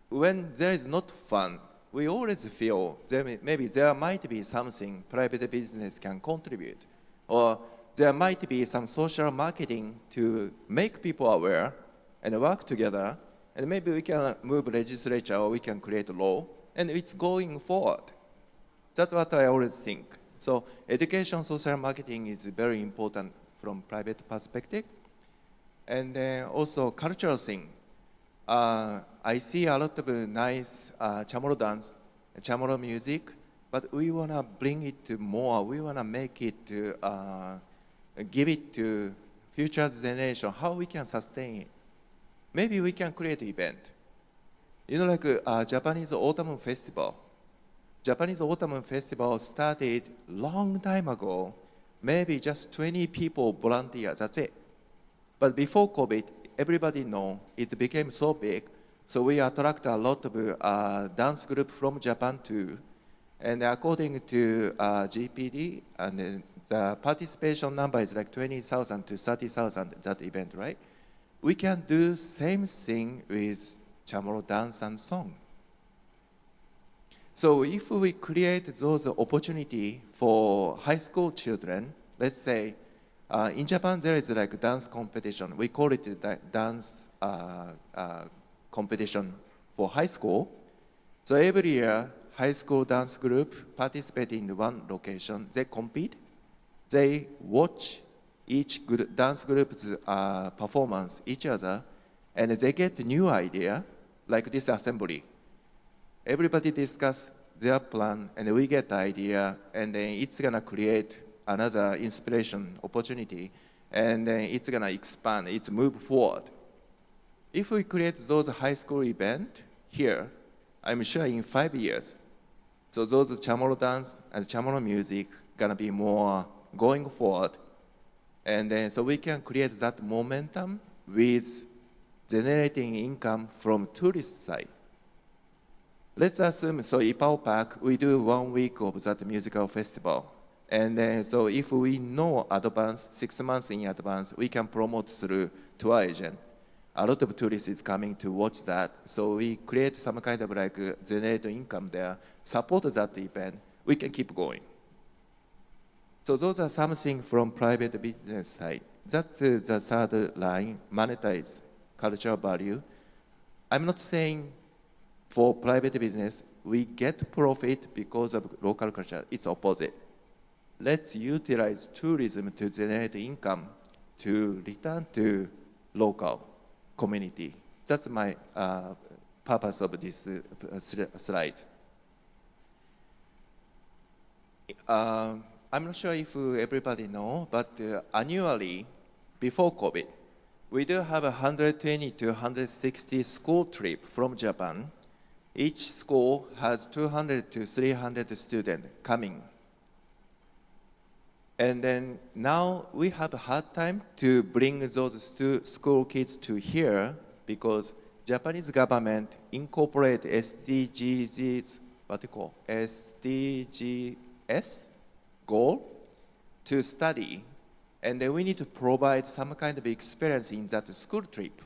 when there is not fund, we always feel maybe there might be something private business can contribute, or there might be some social marketing to make people aware and work together, and maybe we can move legislature or we can create a law, and it's going forward. That's what I always think. So education, social marketing is very important from private perspective. And then also cultural thing. I see a lot of nice Chamorro dance, Chamorro music, but we want to bring it to more. We want to make it to, give it to future generation, how we can sustain it. Maybe we can create an event. You know, like Japanese Autumn Festival. Japanese Autumn Festival started long time ago. Maybe just 20 people volunteer, that's it. But before COVID, everybody know it became so big. So we attract a lot of dance group from Japan too. And according to GPD, and the participation number is like 20,000 to 30,000 that event, right? We can do same thing with Chamorro dance and song. So if we create those opportunity for high school children, let's say, in Japan there is like dance competition. We call it dance competition for high school. So every year, high school dance group participate in one location. They compete. They watch each dance group's performance, each other, and they get new idea, like this assembly. Everybody discuss their plan, and we get the idea, and then it's gonna create another inspiration opportunity. and then it's gonna expand, it's move forward. If we create those high school event here, I'm sure in 5 years, so those chamorro dance and chamorro music gonna be more going forward, and then so we can create that momentum with generating income from tourist side. Let's assume, so Ipao Park, we do 1 week of that musical festival. And then, so if we know advance, 6 months in advance, we can promote through tour agent. A lot of tourists is coming to watch that. So we create some kind of like generate income there, support that event, we can keep going. So those are something from private business side. That's the third line, monetize cultural value. I'm not saying for private business, we get profit because of local culture. It's opposite. Let's utilize tourism to generate income to return to local community. That's my purpose of this slide. I'm not sure if everybody know, but annually, before COVID, we do have 120 to 160 school trip from Japan. Each school has 200 to 300 students coming. And then now we have a hard time to bring those school kids to here because Japanese government incorporate SDGs, what they call SDGs goal to study. And then we need to provide some kind of experience in that school trip.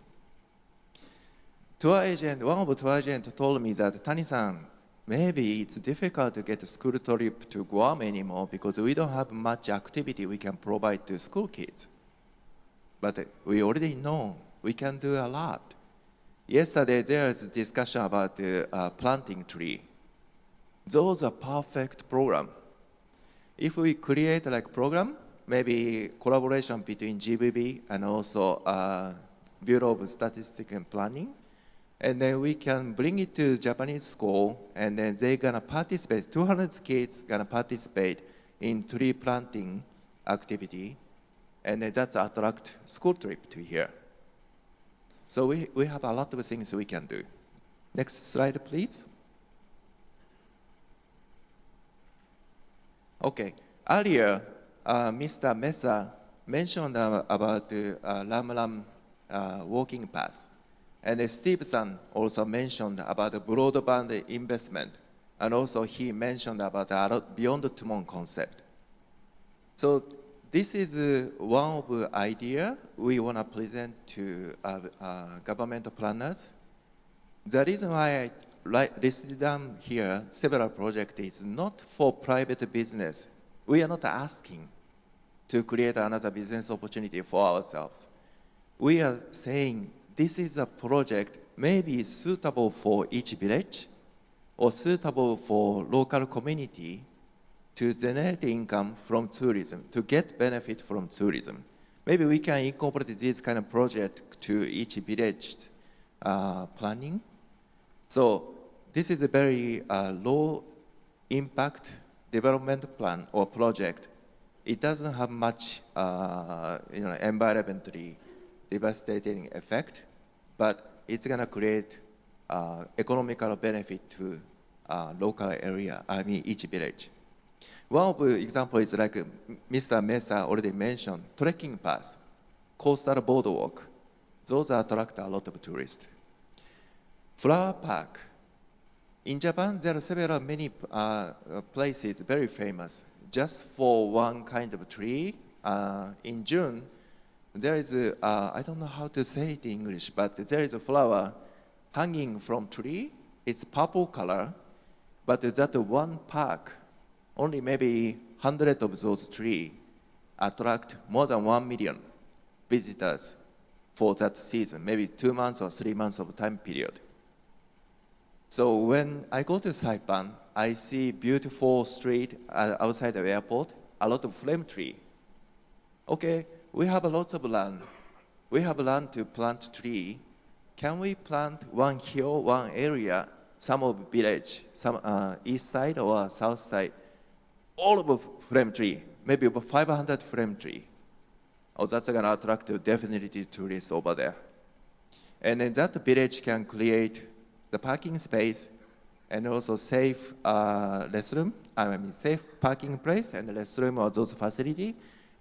One of the tour agents told me that, Tani-san, maybe it's difficult to get a school trip to Guam anymore because we don't have much activity we can provide to school kids. But we already know we can do a lot. Yesterday, there was a discussion about planting tree. Those are perfect program. If we create like program, maybe collaboration between GBB and also Bureau of Statistics and Planning, and then we can bring it to Japanese school, and then they're gonna participate, 200 kids gonna participate in tree planting activity, and then that's attract school trip to here. So we have a lot of things we can do. Next slide, please. Okay, earlier, Mr. Mesa mentioned about the Lam Lam walking path. And Steve-san also mentioned about the broadband investment. And also he mentioned about the Beyond Tumon concept. So this is one of the idea we want to present to government planners. The reason why I listed down here several projects is not for private business. We are not asking to create another business opportunity for ourselves. We are saying this is a project maybe suitable for each village or suitable for local community to generate income from tourism, to get benefit from tourism. Maybe we can incorporate this kind of project to each village planning. So this is a very low impact development plan or project. It doesn't have much environmentally devastating effect, but it's gonna create economical benefit to local area, each village. One of the examples is like Mr. Mesa already mentioned, trekking path, coastal boardwalk. Those attract a lot of tourists. Flower park. In Japan, there are many places very famous just for one kind of tree. In June, there is I don't know how to say it in English, but there is a flower hanging from tree. It's purple color, but that one park, only maybe 100 of those trees attract more than 1 million visitors for that season, maybe 2 months or 3 months of time period. So when I go to Saipan, I see beautiful street outside the airport, a lot of flame tree. Okay, we have a lot of land. We have land to plant tree. Can we plant one hill, one area, some of village, some east side or south side, all of flame tree, maybe over 500 flame tree. Oh, that's going to attract definitely tourists over there. And then that village can create the parking space and also safe restroom, safe parking place and restroom or those facility.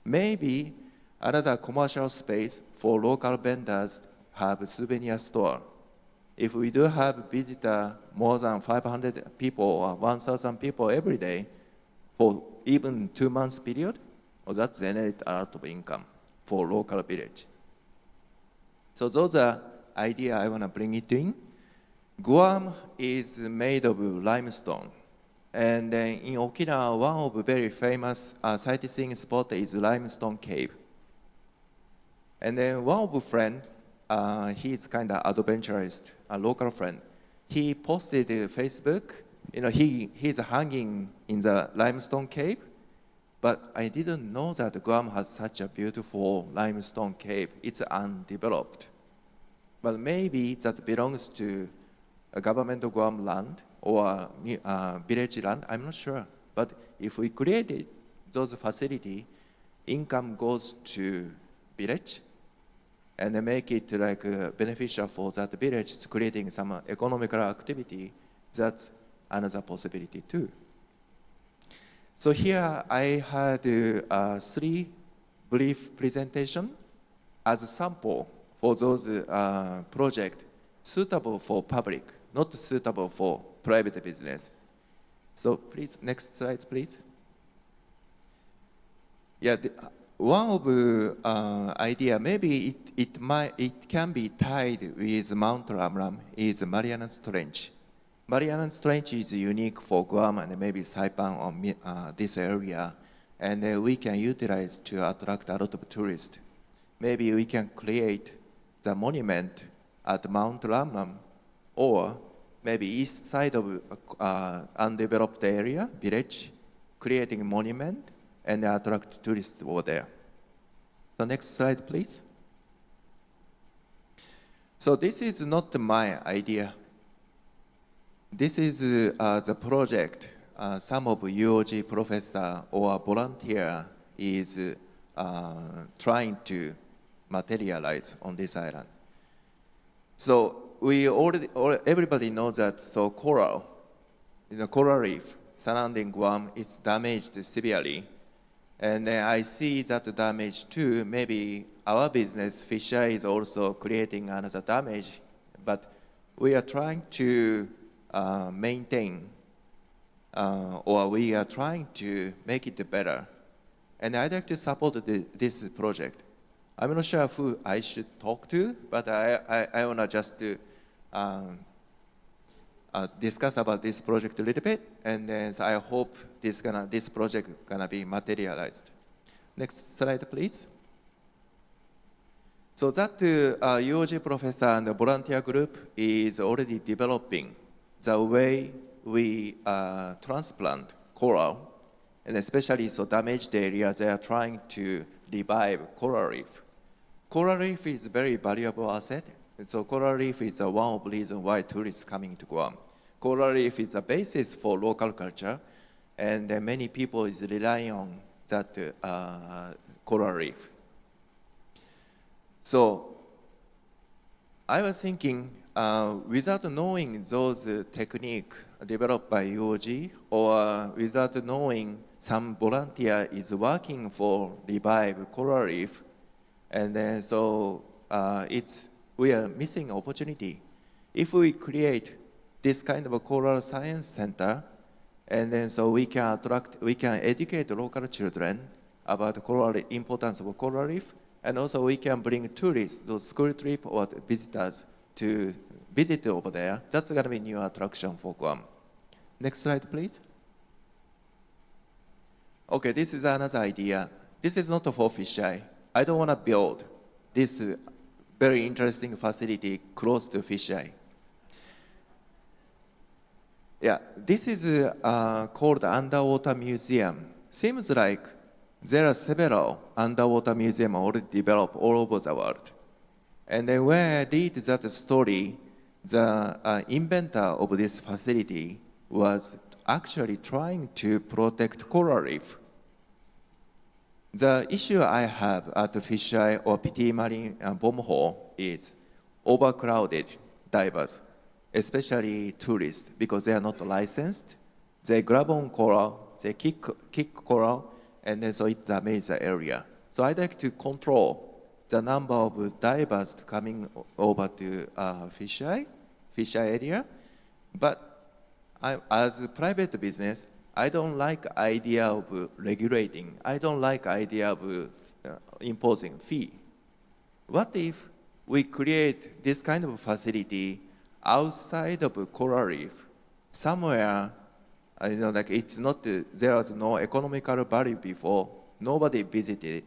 Maybe another commercial space for local vendors have a souvenir store. If we do have visitor more than 500 people or 1,000 people every day for even 2 months period, well, that generates a lot of income for local village. So those are ideas I want to bring it in. Guam is made of limestone. And in Okinawa, one of the very famous sightseeing spots is Limestone Cave. And then one of the friend, he's kind of adventurous, a local friend. He posted Facebook, he's hanging in the limestone cave, but I didn't know that Guam has such a beautiful limestone cave. It's undeveloped. But maybe that belongs to a government of Guam land or village land, I'm not sure. But if we created those facilities, income goes to village, and they make it like beneficial for that village, creating some economical activity. That's another possibility too. So here I had 3 brief presentation as a sample for those projects suitable for public, not suitable for private business. So please, next slide, please. Yeah, one of the idea, maybe it can be tied with Mount Lamlam, is Marianas Trench. Marianas Trench is unique for Guam and maybe Saipan or this area, and we can utilize to attract a lot of tourists. Maybe we can create the monument at Mount Lamlam, or maybe east side of undeveloped area, village, creating a monument and attract tourists over there. So next slide, please. So this is not my idea. This is the project some of UOG professor or volunteer is trying to materialize on this island. So everybody knows that coral, coral reef surrounding Guam, it's damaged severely. And I see that damage too. Maybe our business, fishery, is also creating another damage. But we are trying to maintain, or we are trying to make it better. And I'd like to support this project. I'm not sure who I should talk to, but I want to just discuss about this project a little bit, and then I hope this project gonna be materialized. Next slide, please. So that UOG professor and the volunteer group is already developing the way we transplant coral, and especially damaged areas, they are trying to revive coral reef. Coral reef is a very valuable asset. So coral reef is one of the reasons why tourists coming to Guam. Coral reef is a basis for local culture, and many people is relying on that coral reef. So I was thinking, without knowing those techniques developed by UOG, or without knowing some volunteer is working for revive coral reef, and then we are missing opportunity. If we create this kind of a coral science center, and then we can educate local children about the importance of coral reef, and also we can bring tourists, those school trip or visitors to visit over there. That's going to be a new attraction for Guam. Next slide, please. Okay, this is another idea. This is not for fisheye. I don't want to build this very interesting facility close to fisheye. Yeah, this is called Underwater Museum. Seems like there are several underwater museums already developed all over the world. And then when I read that story, the inventor of this facility was actually trying to protect coral reef. The issue I have at the fisheye or PT Marine Bomho is overcrowded divers, especially tourists, because they are not licensed. They grab on coral, they kick coral, and then so it damages the area. So I'd like to control the number of divers coming over to fisheye area. But as a private business, I don't like idea of regulating. I don't like idea of imposing fee. What if we create this kind of facility outside of a coral reef, somewhere, like it's not, there was no economical value before, nobody visited,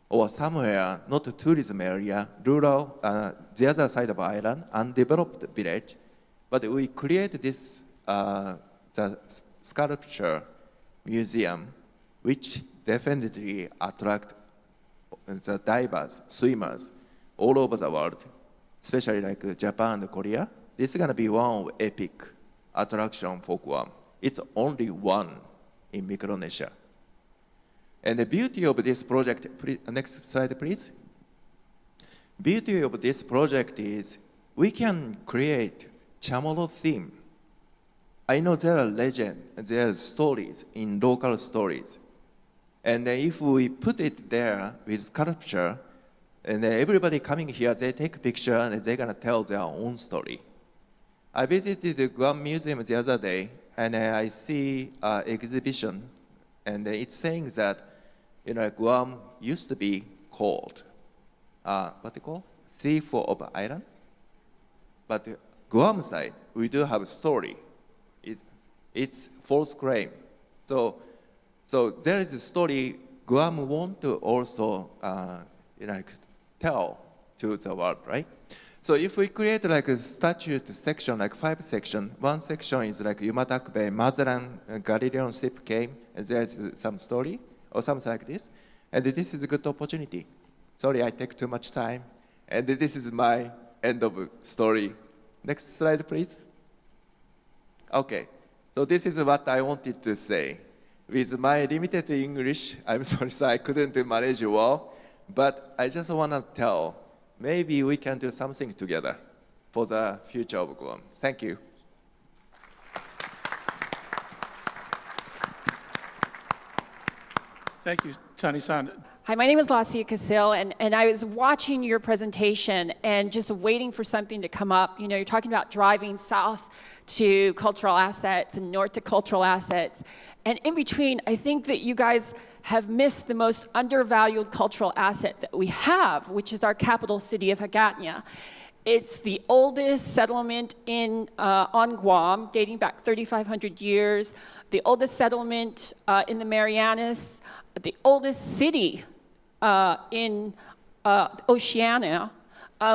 or somewhere, not a tourism area, rural, the other side of the island, undeveloped village, but we create this the sculpture museum, which definitely attract the divers, swimmers, all over the world, especially like Japan and Korea. This is going to be one of epic attraction for Guam. It's only one in Micronesia. And the beauty of this project, next slide please. Beauty of this project is we can create Chamorro theme. I know there are legends, there are stories in local stories. And if we put it there with sculpture, and everybody coming here, they take a picture and they're gonna tell their own story. I visited the Guam Museum the other day, and I see an exhibition, and it's saying that Guam used to be called, what they call? Thief of Island. But the Guam side, we do have a story. It's false claim. So there is a story Guam want to also tell to the world, right? So if we create like a statute section, like 5 sections, one section is like Yumatak Bay, Mazaran, Galilean ship came, and there's some story, or something like this. And this is a good opportunity. Sorry, I take too much time. And this is my end of story. Next slide, please. Okay, so this is what I wanted to say. With my limited English, I'm sorry, so I couldn't manage well, but I just want to tell, maybe we can do something together for the future of Guam. Thank you. Thank you, Tani-san. Hi, my name is Lacia Casil, and I was watching your presentation and just waiting for something to come up. You're talking about driving south to cultural assets and north to cultural assets. And in between, I think that you guys have missed the most undervalued cultural asset that we have, which is our capital city of Hagatna. It's the oldest settlement on Guam, dating back 3,500 years, the oldest settlement in the Marianas, the oldest city in Oceania.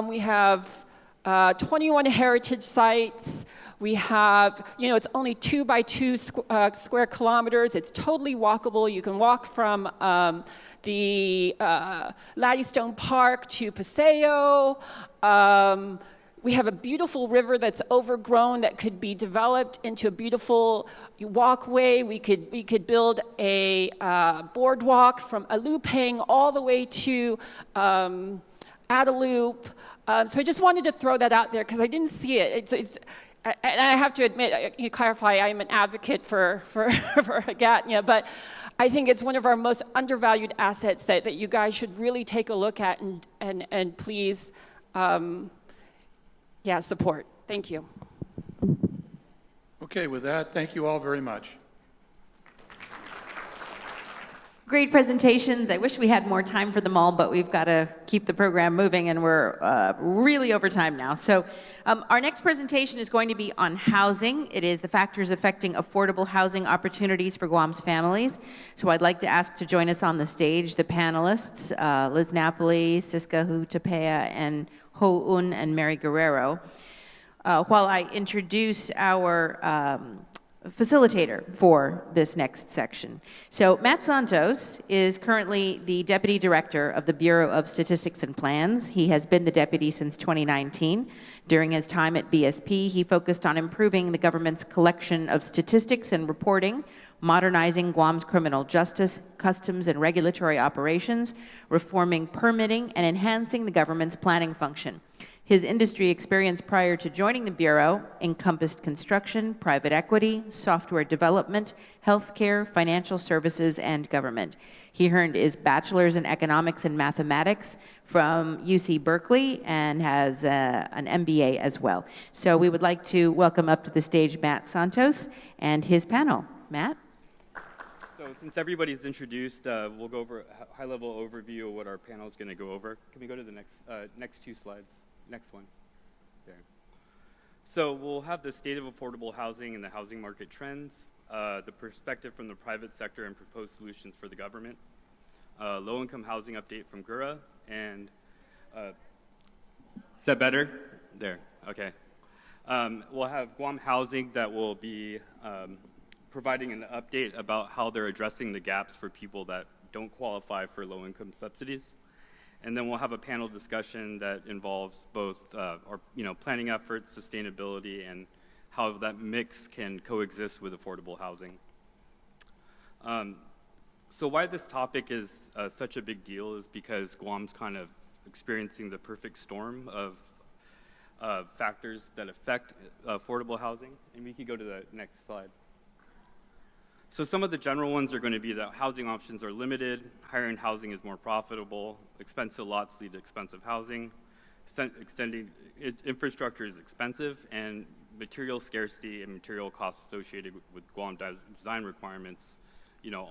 We have 21 heritage sites. We have, it's only 2 by 2 square kilometers. It's totally walkable. You can walk from the Laddystone Park to Paseo. We have a beautiful river that's overgrown that could be developed into a beautiful walkway. We could build a boardwalk from Alupang all the way to Adelup. So I just wanted to throw that out there because I didn't see it. And I have to admit, clarify, I'm an advocate for Hagatna, but I think it's one of our most undervalued assets that you guys should really take a look at and please, support. Thank you. Okay, with that, thank you all very much. Great presentations. I wish we had more time for them all, but we've got to keep the program moving, and we're really over time now. So our next presentation is going to be on housing. It is the factors affecting affordable housing opportunities for Guam's families. So I'd like to ask to join us on the stage the panelists, Liz Napoli, Siska Hutapea, and Ho Un and Mary Guerrero, while I introduce our facilitator for this next section. So Matt Santos is currently the Deputy Director of the Bureau of Statistics and Plans. He has been the deputy since 2019. During his time at BSP, he focused on improving the government's collection of statistics and reporting modernizing Guam's criminal justice, customs, and regulatory operations, reforming permitting, and enhancing the government's planning function. His industry experience prior to joining the Bureau encompassed construction, private equity, software development, healthcare, financial services, and government. He earned his bachelor's in economics and mathematics from UC Berkeley and has an MBA as well. So we would like to welcome up to the stage Matt Santos and his panel. Matt? So since everybody's introduced, we'll go over a high-level overview of what our panel is going to go over. Can we go to the next two slides? Next one. There. So we'll have the state of affordable housing and the housing market trends, the perspective from the private sector and proposed solutions for the government, low-income housing update from Gura, and is that better? There, okay. We'll have Guam Housing that will be providing an update about how they're addressing the gaps for people that don't qualify for low-income subsidies. And then we'll have a panel discussion that involves both our planning efforts, sustainability, and how that mix can coexist with affordable housing. So why this topic is such a big deal is because Guam's kind of experiencing the perfect storm of factors that affect affordable housing. And we could go to the next slide. So some of the general ones are going to be that housing options are limited, higher-end housing is more profitable, expensive lots lead to expensive housing, extending its infrastructure is expensive, and material scarcity and material costs associated with Guam design requirements,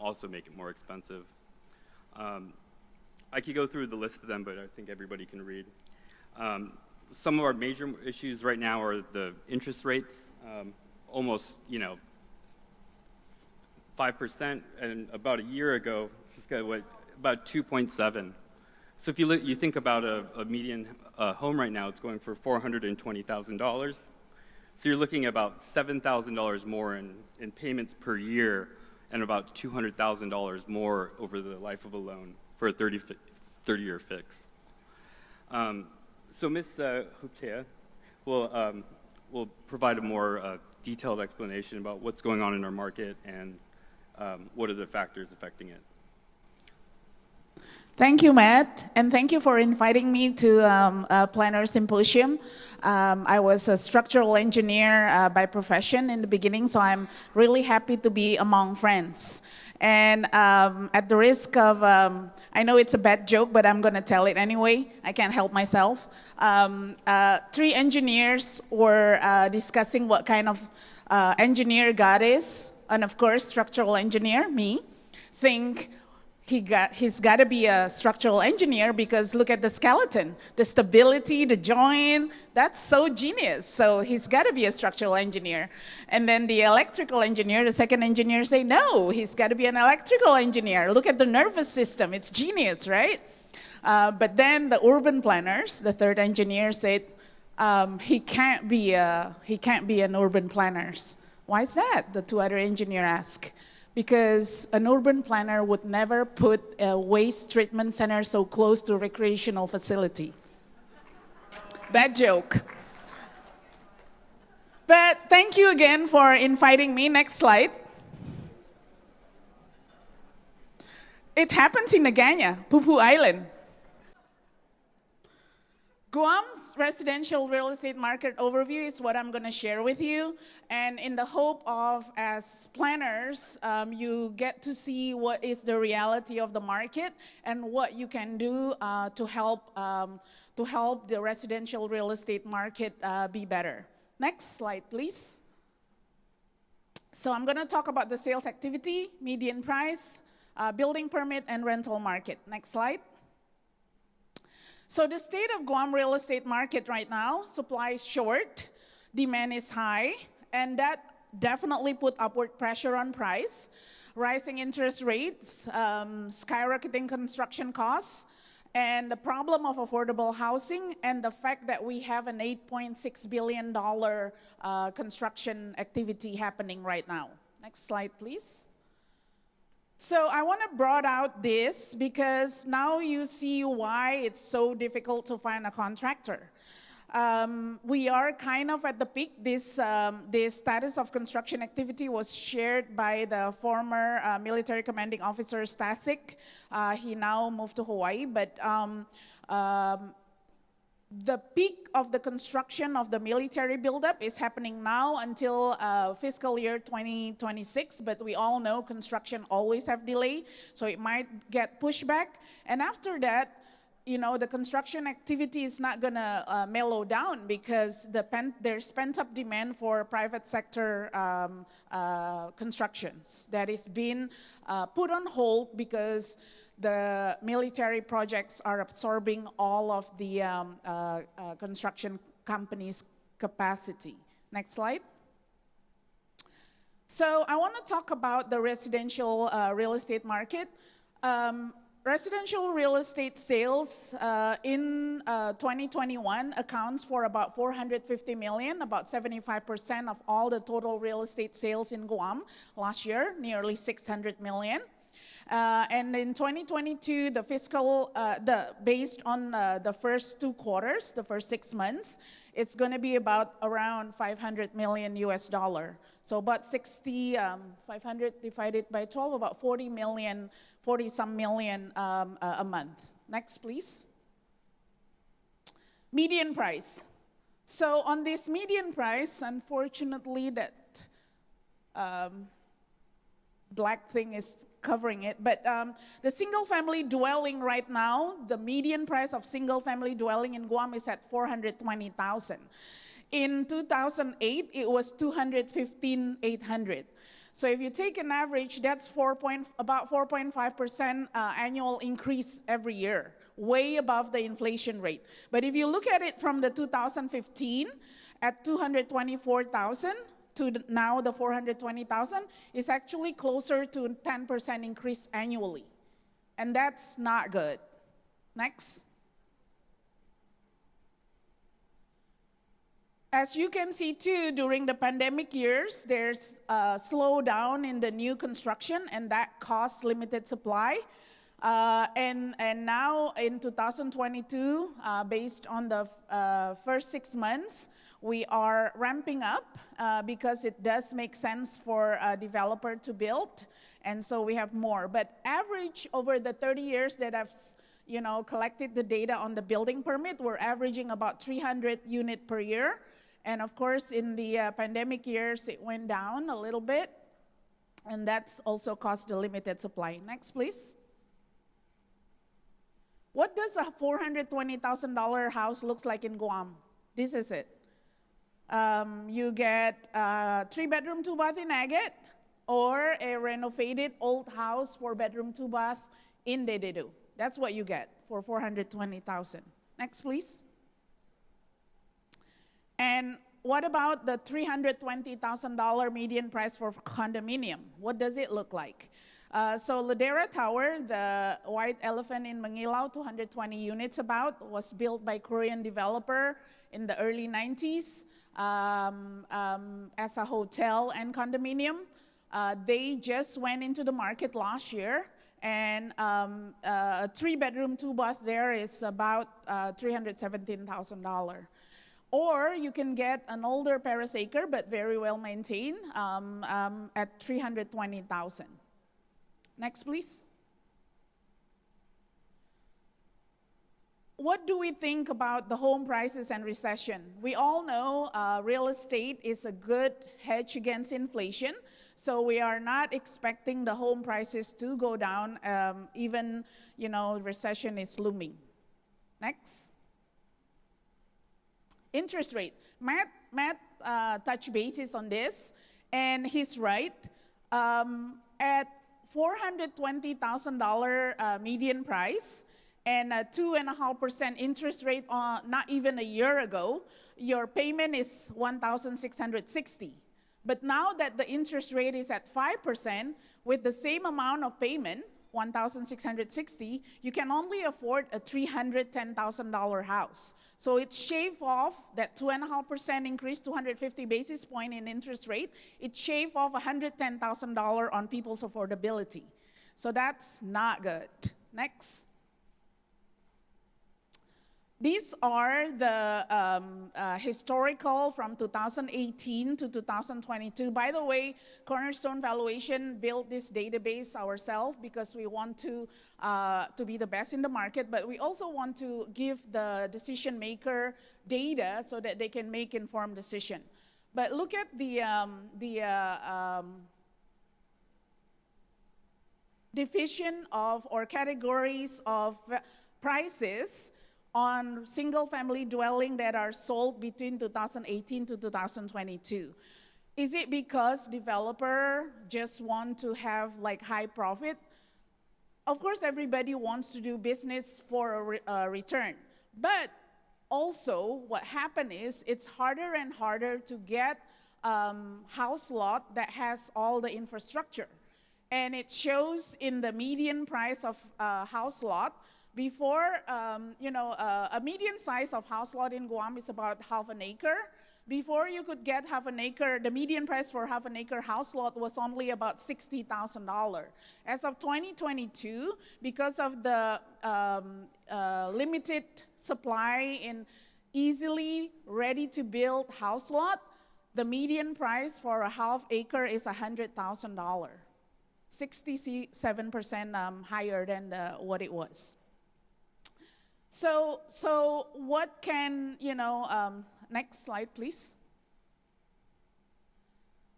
also make it more expensive. I could go through the list of them, but I think everybody can read. Some of our major issues right now are the interest rates, almost, 5%, and about a year ago, this is kind of about 2.7. So if you think about a median home right now, it's going for $420,000. So you're looking at about $7,000 more in payments per year, and about $200,000 more over the life of a loan for a 30-year fix. So Ms. Huptea will provide a more detailed explanation about what's going on in our market and what are the factors affecting it. Thank you, Matt, and thank you for inviting me to Planner Symposium. I was a structural engineer by profession in the beginning, so I'm really happy to be among friends. And at the risk of, I know it's a bad joke, but I'm going to tell it anyway. I can't help myself. 3 engineers were discussing what kind of engineer God is. And of course, structural engineer, me, think he's got to be a structural engineer because look at the skeleton, the stability, the joint, that's so genius. So he's got to be a structural engineer. And then the electrical engineer, the second engineer say, no, he's got to be an electrical engineer. Look at the nervous system, it's genius, right? But then the urban planners, the third engineer said, he can't be an urban planner. Why is that? The 2 other engineers ask. Because an urban planner would never put a waste treatment center so close to a recreational facility. Bad joke. But thank you again for inviting me. Next slide. It happens in Naganya, Pupu Island. Guam's residential real estate market overview is what I'm going to share with you. And in the hope of, as planners, you get to see what is the reality of the market and what you can do to help the residential real estate market be better. Next slide, please. So I'm going to talk about the sales activity, median price, building permit, and rental market. Next slide. So the state of Guam real estate market right now, supply is short, demand is high, and that definitely put upward pressure on price. Rising interest rates, skyrocketing construction costs, and the problem of affordable housing, and the fact that we have an $8.6 billion construction activity happening right now. Next slide, please. So I want to broad out this because now you see why it's so difficult to find a contractor. We are kind of at the peak. This status of construction activity was shared by the former military commanding officer Stasik. He now moved to Hawaii, but the peak of the construction of the military buildup is happening now until fiscal year 2026, but we all know construction always have delay, so it might get pushed back. And after that, you know, the construction activity is not gonna mellow down because there's pent-up demand for private sector constructions that is being put on hold because the military projects are absorbing all of the construction companies' capacity. Next slide. So I want to talk about the residential real estate market. Residential real estate sales in 2021 accounts for about 450 million, about 75% of all the total real estate sales in Guam last year, nearly 600 million. And in 2022, the fiscal, based on the first 2 quarters, the first 6 months, it's going to be about around 500 million US dollar. So about 500 divided by 12, about 40 some million a month. Next, please. Median price. So on this median price, unfortunately, that black thing is covering it, but the single family dwelling right now, the median price of single family dwelling in Guam is at 420,000. In 2008, it was 215,800. So if you take an average, that's about 4.5% annual increase every year, way above the inflation rate. But if you look at it from the 2015 at 224,000, to now the 420,000 is actually closer to 10% increase annually. And that's not good. Next. As you can see too, during the pandemic years, there's a slowdown in the new construction and that caused limited supply. And now in 2022, based on the first 6 months, we are ramping up because it does make sense for a developer to build, and so we have more. But average over the 30 years that I've collected the data on the building permit, we're averaging about 300 units per year. And of course, in the pandemic years, it went down a little bit, and that's also caused a limited supply. Next, please. What does a $420,000 house looks like in Guam? This is it. You get a 3-bedroom, 2-bath in Agate, or a renovated old house, 4-bedroom, 2-bath in Dededo. That's what you get for 420,000. Next, please. And what about the $320,000 median price for condominium? What does it look like? So Ladera Tower, the white elephant in Mangilaw, 220 units about, was built by Korean developer in the early 90s as a hotel and condominium. They just went into the market last year, and a 3-bedroom, 2-bath there is about $317,000. Or you can get an older Paris acre, but very well maintained, at $320,000. Next, please. What do we think about the home prices and recession? We all know real estate is a good hedge against inflation, so we are not expecting the home prices to go down, even, recession is looming. Next. Interest rate. Matt touched bases on this, and he's right. At $420,000 median price and a 2.5% interest rate not even a year ago, your payment is $1,660. But now that the interest rate is at 5%, with the same amount of payment, $1,660, you can only afford a $310,000 house. So it shaved off that 2.5% increase, 250 basis point in interest rate. It shaved off $110,000 on people's affordability. So that's not good. Next. These are the historical from 2018 to 2022. By the way, Cornerstone Valuation built this database ourselves because we want to be the best in the market, but we also want to give the decision maker data so that they can make informed decision. But look at the division of or categories of prices on single-family dwelling that are sold between 2018 to 2022. Is it because developer just want to have like high profit? Of course, everybody wants to do business for a return. But also, what happened is it's harder and harder to get house lot that has all the infrastructure. And it shows in the median price of house lot. Before, a median size of house lot in Guam is about half an acre. Before you could get half an acre, the median price for half an acre house lot was only about $60,000. As of 2022, because of the limited supply in easily ready to build house lot, the median price for a half acre is $100,000. 67% higher than what it was. So what can, next slide, please.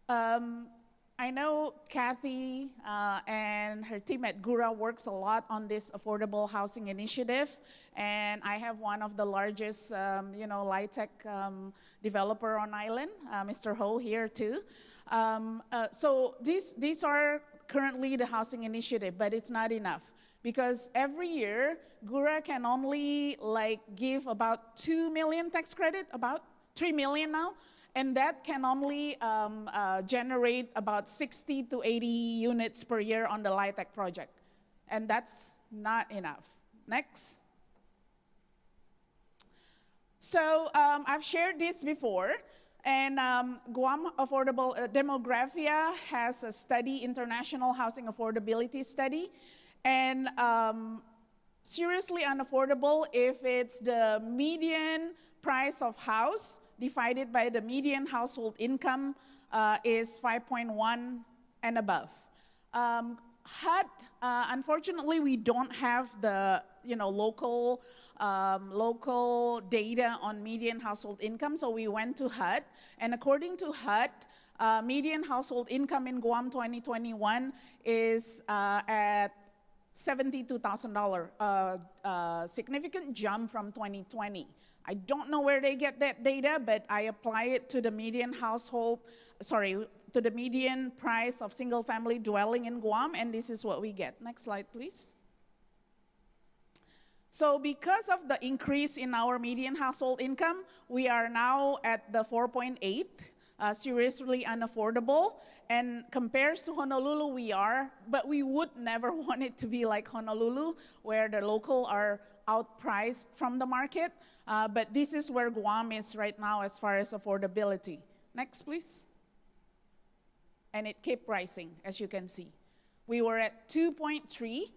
I know Kathy and her team at GURA works a lot on this affordable housing initiative, and I have one of the largest, LIHTC developer on island, Mr. Ho here too. So these are currently the housing initiative, but it's not enough. Because every year, GURA can only give about 2 million tax credit, about 3 million now, and that can only generate about 60 to 80 units per year on the LIHTC project. And that's not enough. Next. So I've shared this before, and Guam Affordable Demographia has a study, International Housing Affordability Study, and seriously unaffordable if it's the median price of house divided by the median household income is 5.1 and above. HUD, unfortunately, we don't have the local data on median household income, so we went to HUD, and according to HUD, median household income in Guam 2021 is at $72,000, significant jump from 2020. I don't know where they get that data, but I apply it to the median to the median price of single-family dwelling in Guam, and this is what we get. Next slide, please. So because of the increase in our median household income, we are now at the 4.8. Seriously unaffordable, and compares to Honolulu but we would never want it to be like Honolulu, where the local are outpriced from the market, but this is where Guam is right now as far as affordability. Next, please. And it kept rising, as you can see. We were at 2.3,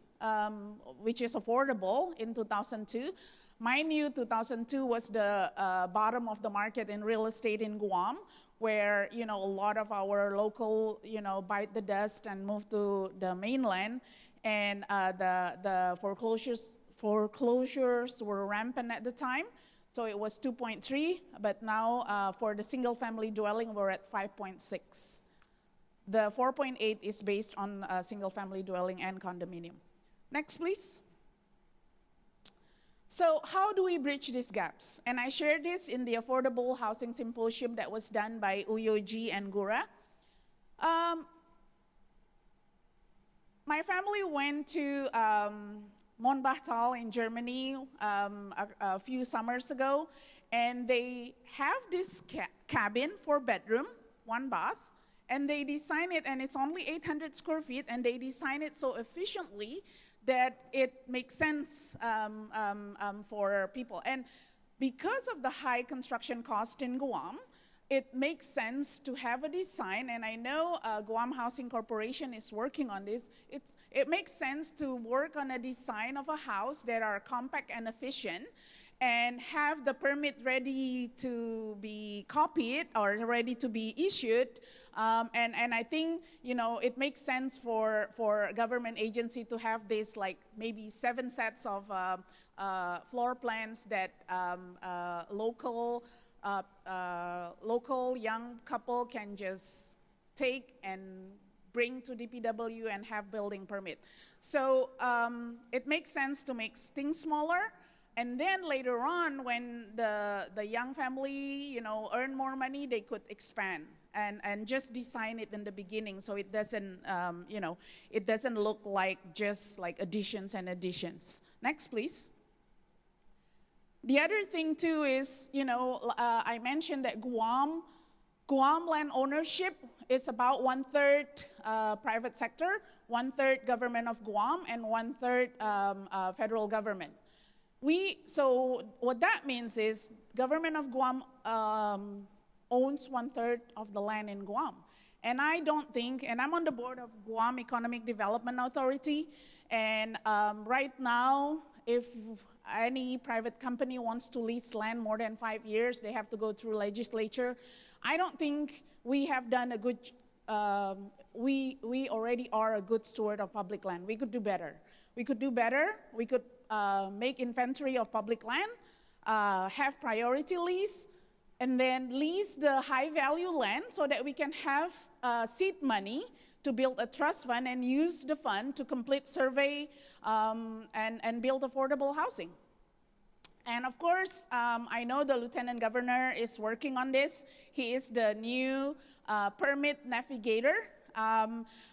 which is affordable in 2002. Mind you, 2002 was the bottom of the market in real estate in Guam, where a lot of our local bite the dust and move to the mainland, and the foreclosures were rampant at the time. So it was 2.3, but now for the single-family dwelling, we're at 5.6. The 4.8 is based on single-family dwelling and condominium. Next, please. So how do we bridge these gaps? And I shared this in the Affordable Housing Symposium that was done by UYOG and GURA. My family went to Monbachtal in Germany a few summers ago, and they have this cabin, 4-bedroom, 1 bath, and they design it, and it's only 800 square feet, and they design it so efficiently that it makes sense for people. And because of the high construction cost in Guam, it makes sense to have a design, and I know Guam Housing Corporation is working on this. It makes sense to work on a design of a house that are compact and efficient, and have the permit ready to be copied or ready to be issued. And I think, it makes sense for a government agency to have this, like maybe 7 sets of floor plans that local young couple can just take and bring to DPW and have building permit. So it makes sense to make things smaller. And then later on, when the young family, earn more money, they could expand and just design it in the beginning so it doesn't, it doesn't look like just like additions and additions. Next, please. The other thing too is, I mentioned that Guam land ownership is about 1/3 private sector, 1/3 government of Guam, and 1/3 federal government. So what that means is government of Guam owns 1/3 of the land in Guam. And I don't think, and I'm on the board of Guam Economic Development Authority, and right now, if any private company wants to lease land more than 5 years, they have to go through legislature. I don't think we have done a good, we already are a good steward of public land. We could do better. We could do better. We could make inventory of public land, have priority lease, and then lease the high value land so that we can have seed money to build a trust fund and use the fund to complete survey and build affordable housing. And of course, I know the Lieutenant Governor is working on this. He is the new permit navigator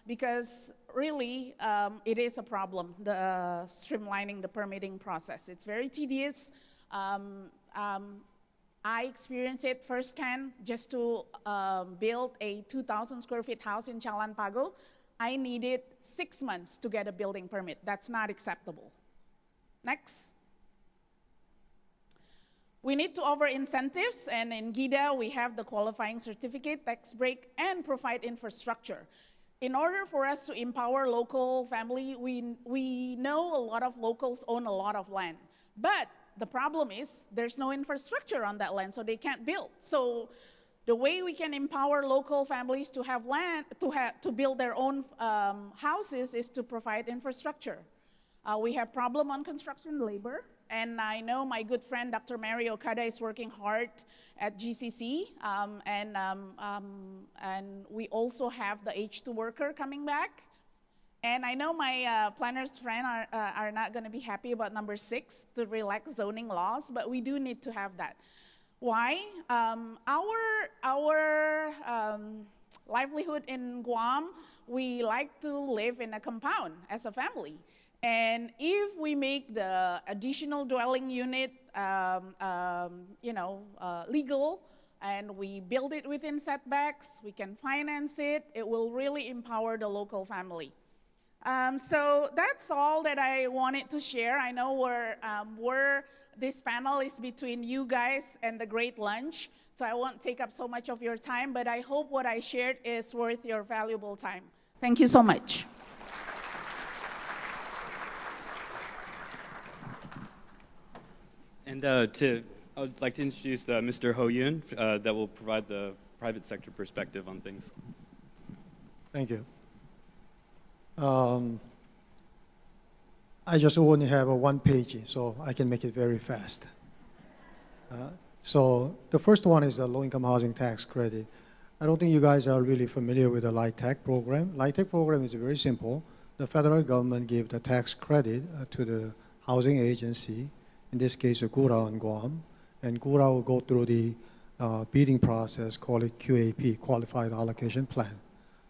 because really it is a problem, the streamlining the permitting process. It's very tedious. I experienced it firsthand just to build a 2,000 square feet house in Chalan Pago. I needed 6 months to get a building permit. That's not acceptable. Next. We need to offer incentives, and in GIDA, we have the qualifying certificate, tax break, and provide infrastructure. In order for us to empower local family, we know a lot of locals own a lot of land. But the problem is there's no infrastructure on that land, so they can't build. So the way we can empower local families to have land, to build their own houses is to provide infrastructure. We have problem on construction labor. And I know my good friend, Dr. Mary Okada, is working hard at GCC. And we also have the H2 worker coming back. And I know my planners' friends are not going to be happy about number 6, to relax zoning laws, but we do need to have that. Why? Our livelihood in Guam, we like to live in a compound as a family. And if we make the additional dwelling unit, legal, and we build it within setbacks, we can finance it, it will really empower the local family. So that's all that I wanted to share. I know this panel is between you guys and the great lunch, so I won't take up so much of your time, but I hope what I shared is worth your valuable time. Thank you so much. And I would like to introduce Mr. Ho Yoon that will provide the private sector perspective on things. Thank you. I just only have a 1 page, so I can make it very fast. So the first one is the low-income housing tax credit. I don't think you guys are really familiar with the LIHTC program. LIHTC program is very simple. The federal government gives the tax credit to the housing agency, in this case, GURA on Guam, and GURA will go through the bidding process, call it QAP, Qualified Allocation Plan.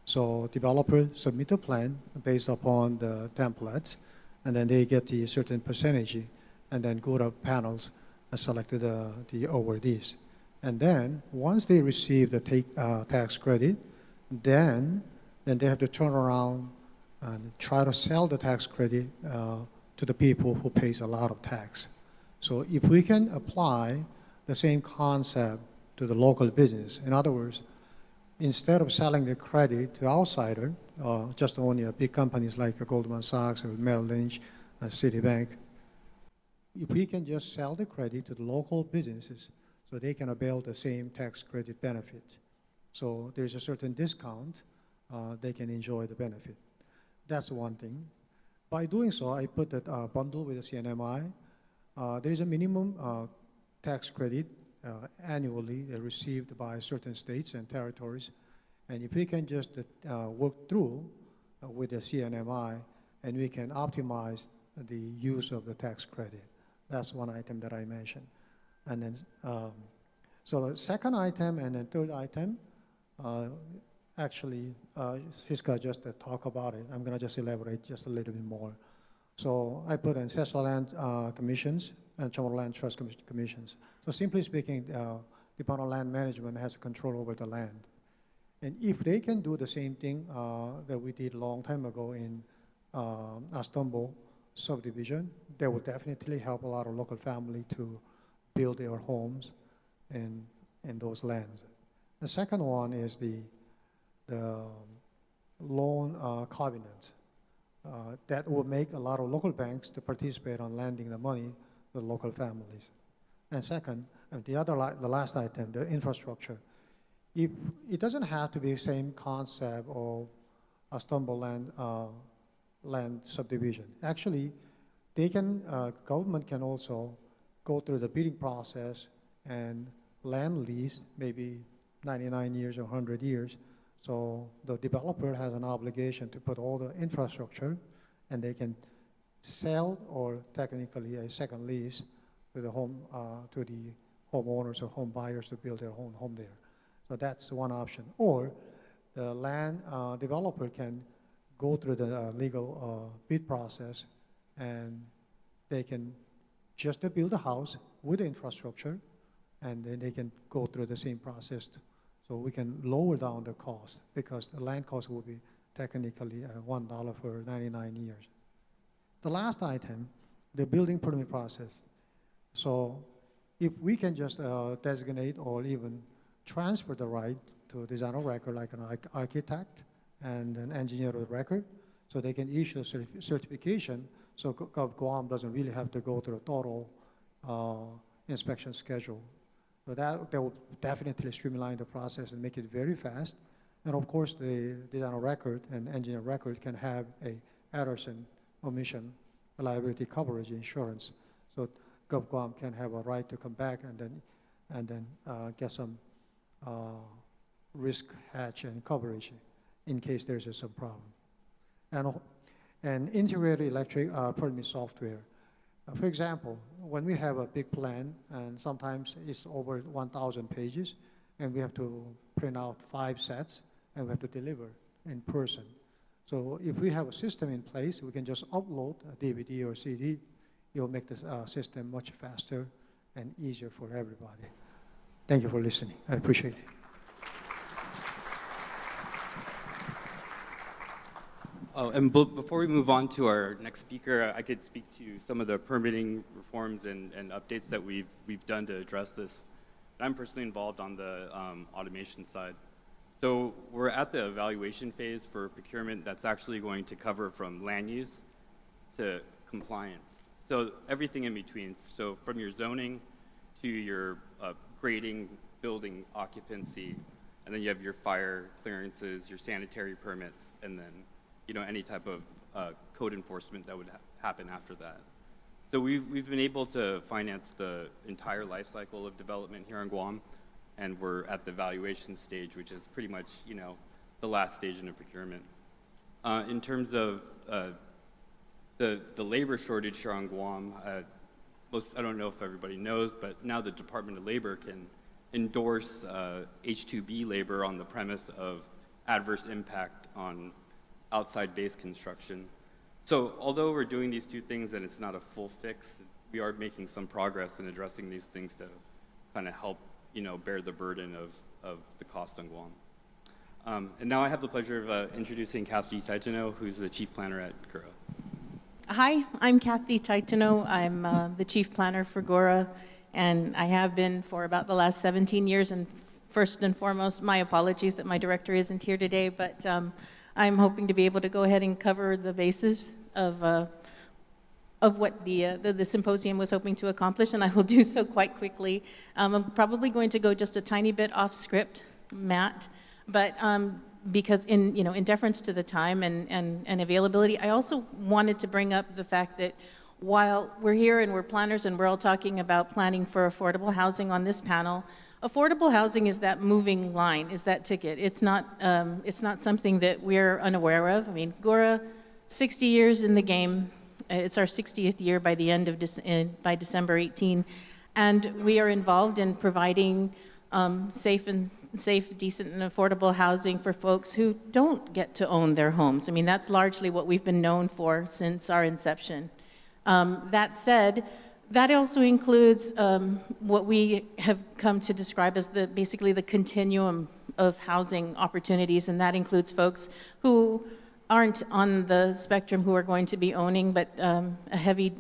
So developers submit a plan based upon the templates, and then they get the certain percentage, and then GURA panels selected the awardees. And then once they receive the tax credit, then they have to turn around and try to sell the tax credit to the people who pays a lot of tax. So if we can apply the same concept to the local business, in other words, instead of selling the credit to outsiders, just only big companies like Goldman Sachs or Merrill Lynch, Citibank, if we can just sell the credit to the local businesses so they can avail the same tax credit benefit. So there's a certain discount, they can enjoy the benefit. That's one thing. By doing so, I put that bundle with the CNMI. There is a minimum tax credit annually received by certain states and territories. And if we can just work through with the CNMI, and we can optimize the use of the tax credit. That's one item that I mentioned. And then, so the second item and then third item, actually, Siska just talk about it. I'm gonna just elaborate just a little bit more. So I put ancestral land commissions and Chamorro Land Trust commissions. So simply speaking, Department of Land Management has control over the land. And if they can do the same thing that we did a long time ago in Astombo subdivision, that would definitely help a lot of local family to build their homes in those lands. The second one is the loan covenants. That will make a lot of local banks to participate on lending the money to local families. And second, and the last item, the infrastructure. If it doesn't have to be the same concept of a stumble land subdivision. Actually, they can, government can also go through the bidding process and land lease, maybe 99 years or 100 years. So the developer has an obligation to put all the infrastructure, and they can sell or technically a second lease to the homeowners or home buyers to build their own home there. So that's one option. Or the land developer can go through the legal bid process, and they can just build a house with the infrastructure, and then they can go through the same process. So we can lower down the cost, because the land cost will be technically $1 for 99 years. The last item, the building permit process. So if we can just designate or even transfer the right to designer of record, like an architect and an engineer of record, so they can issue a certification, so Guam doesn't really have to go through a total inspection schedule. So that will definitely streamline the process and make it very fast. And of course, the designer of record and engineer of record can have a errors and omission liability coverage insurance. So Guam can have a right to come back and then get some risk hatch and coverage in case there's some problem. And integrated electric permit software. For example, when we have a big plan, and sometimes it's over 1,000 pages, and we have to print out 5 sets, and we have to deliver in person. So if we have a system in place, we can just upload a DVD or CD. It'll make the system much faster and easier for everybody. Thank you for listening. I appreciate it. Oh, and before we move on to our next speaker, I could speak to some of the permitting reforms and updates that we've done to address this. I'm personally involved on the automation side. So we're at the evaluation phase for procurement that's actually going to cover from land use to compliance. So everything in between. So from your zoning to your grading, building occupancy, and then you have your fire clearances, your sanitary permits, and then any type of code enforcement that would happen after that. So we've been able to finance the entire life cycle of development here in Guam, and we're at the valuation stage, which is pretty much the last stage in a procurement. In terms of the labor shortage here on Guam, I don't know if everybody knows, but now the Department of Labor can endorse H-2B labor on the premise of adverse impact on outside base construction. So although we're doing these two things and it's not a full fix, we are making some progress in addressing these things to kind of help bear the burden of the cost on Guam. And now I have the pleasure of introducing Kathy Taitano, who's the chief planner at GURA. Hi, I'm Kathy Taitano. I'm the chief planner for GURA, and I have been for about the last 17 years. And first and foremost, my apologies that my director isn't here today, but I'm hoping to be able to go ahead and cover the basis of of what the symposium was hoping to accomplish, and I will do so quite quickly. I'm probably going to go just a tiny bit off script, Matt, but because in deference to the time and availability, I also wanted to bring up the fact that while we're here and we're planners and we're all talking about planning for affordable housing on this panel, affordable housing is that moving line, is that ticket. It's not something that we're unaware of. I mean, Gora, 60 years in the game. It's our 60th year by the end of by December 18, and we are involved in providing safe, decent, and affordable housing for folks who don't get to own their homes. I mean, that's largely what we've been known for since our inception. That said, that also includes what we have come to describe as basically the continuum of housing opportunities, and that includes folks who aren't on the spectrum who are going to be owning, but a heavy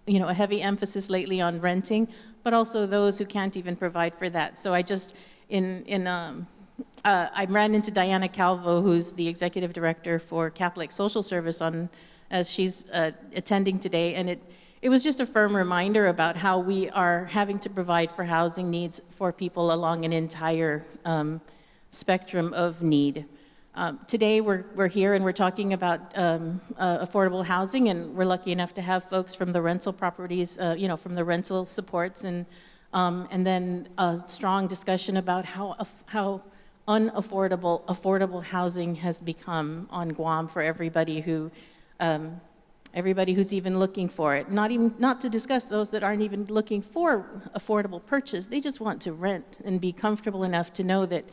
emphasis lately on renting, but also those who can't even provide for that. So I just I ran into Diana Calvo, who's the executive director for Catholic Social Service, as she's attending today, and it was just a firm reminder about how we are having to provide for housing needs for people along an entire spectrum of need. Today we're here and we're talking about affordable housing, and we're lucky enough to have folks from the rental properties, from the rental supports, and then a strong discussion about how affordable housing has become on Guam for everybody who's even looking for it. Not to discuss those that aren't even looking for affordable purchase. They just want to rent and be comfortable enough to know that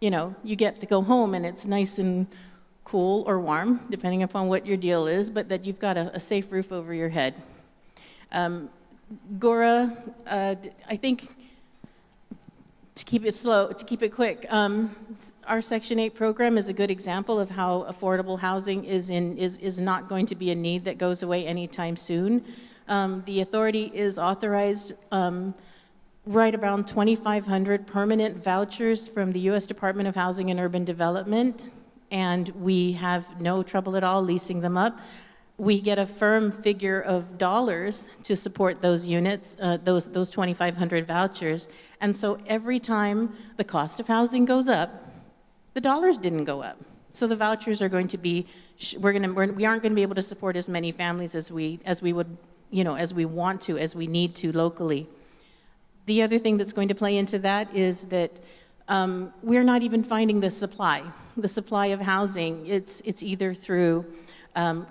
you get to go home and it's nice and cool or warm, depending upon what your deal is, but that you've got a safe roof over your head. Gora, I think, to keep it quick, our Section 8 program is a good example of how affordable housing is not going to be a need that goes away anytime soon. The authority is authorized right around 2,500 permanent vouchers from the U.S. Department of Housing and Urban Development, and we have no trouble at all leasing them up. We get a firm figure of dollars to support those units, those 2,500 vouchers, and so every time the cost of housing goes up, the dollars didn't go up. So the vouchers are going to be, we aren't going to be able to support as many families as we would, as we want to, as we need to locally. The other thing that's going to play into that is that we're not even finding the supply of housing. It's either through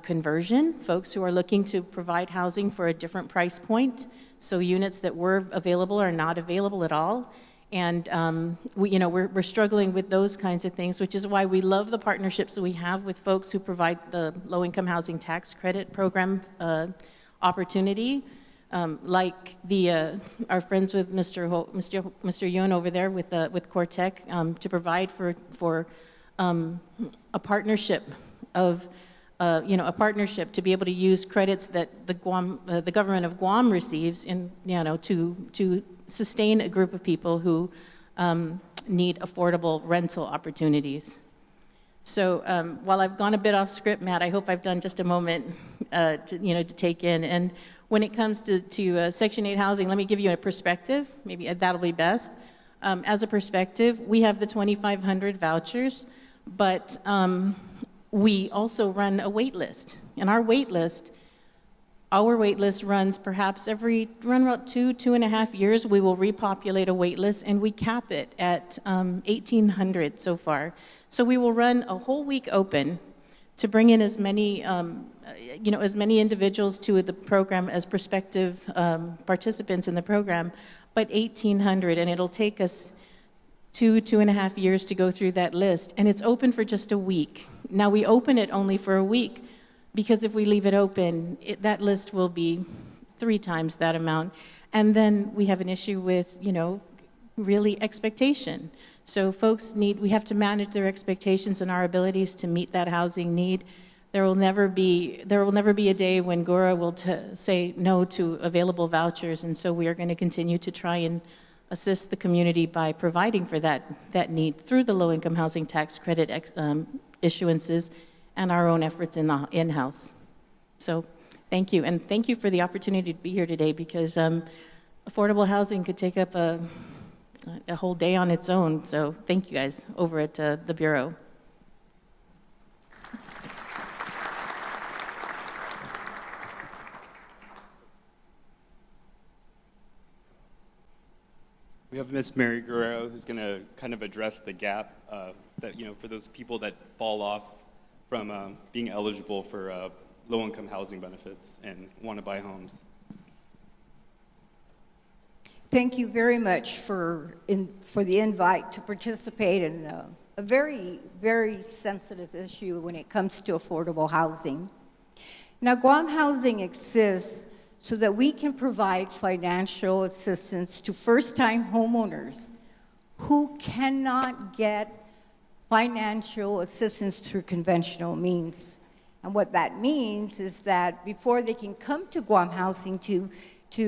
conversion, folks who are looking to provide housing for a different price point. So units that were available are not available at all. And we're struggling with those kinds of things, which is why we love the partnerships that we have with folks who provide the low-income housing tax credit program opportunity. Like our friends with Mr. Yun over there with Cortec to provide for a partnership of a partnership to be able to use credits that the government of Guam receives to sustain a group of people who need affordable rental opportunities. So while I've gone a bit off script, Matt, I hope I've done just a moment to take in. And when it comes to Section 8 housing, let me give you a perspective. Maybe that'll be best. As a perspective, we have the 2,500 vouchers, but we also run a wait list. And our wait list runs perhaps run about 2.5 years. We will repopulate a wait list, and we cap it at 1,800 so far. So we will run a whole week open to bring in as many individuals to the program as prospective participants in the program, but 1,800, and it'll take us 2.5 years to go through that list, and it's open for just a week. Now we open it only for a week because if we leave it open, that list will be 3 times that amount, and then we have an issue with really expectation. So we have to manage their expectations and our abilities to meet that housing need. There will never be a day when Gora will say no to available vouchers, and so we are going to continue to try and assist the community by providing for that need through the low-income housing tax credit issuances and our own efforts in-house. So Thank you, and thank you for the opportunity to be here today because affordable housing could take up a whole day on its own. So thank you guys over at the Bureau. We have Ms. Mary Guerrero who's going to kind of address the gap that, for those people that fall off from being eligible for low-income housing benefits and want to buy homes. Thank you very much for the invite to participate in a very, very sensitive issue when it comes to affordable housing. Now, Guam Housing exists so that we can provide financial assistance to first-time homeowners who cannot get financial assistance through conventional means. And what that means is that before they can come to Guam Housing to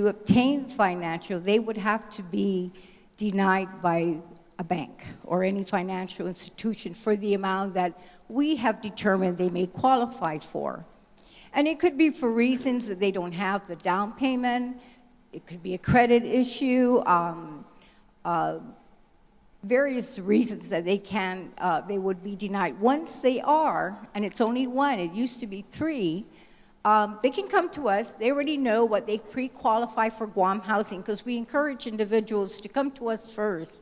obtain financial, they would have to be denied by a bank or any financial institution for the amount that we have determined they may qualify for. And it could be for reasons that they don't have the down payment, it could be a credit issue, various reasons that they would be denied. Once they are, and it's only one, it used to be 3, they can come to us. They already know what they pre-qualify for Guam Housing because we encourage individuals to come to us first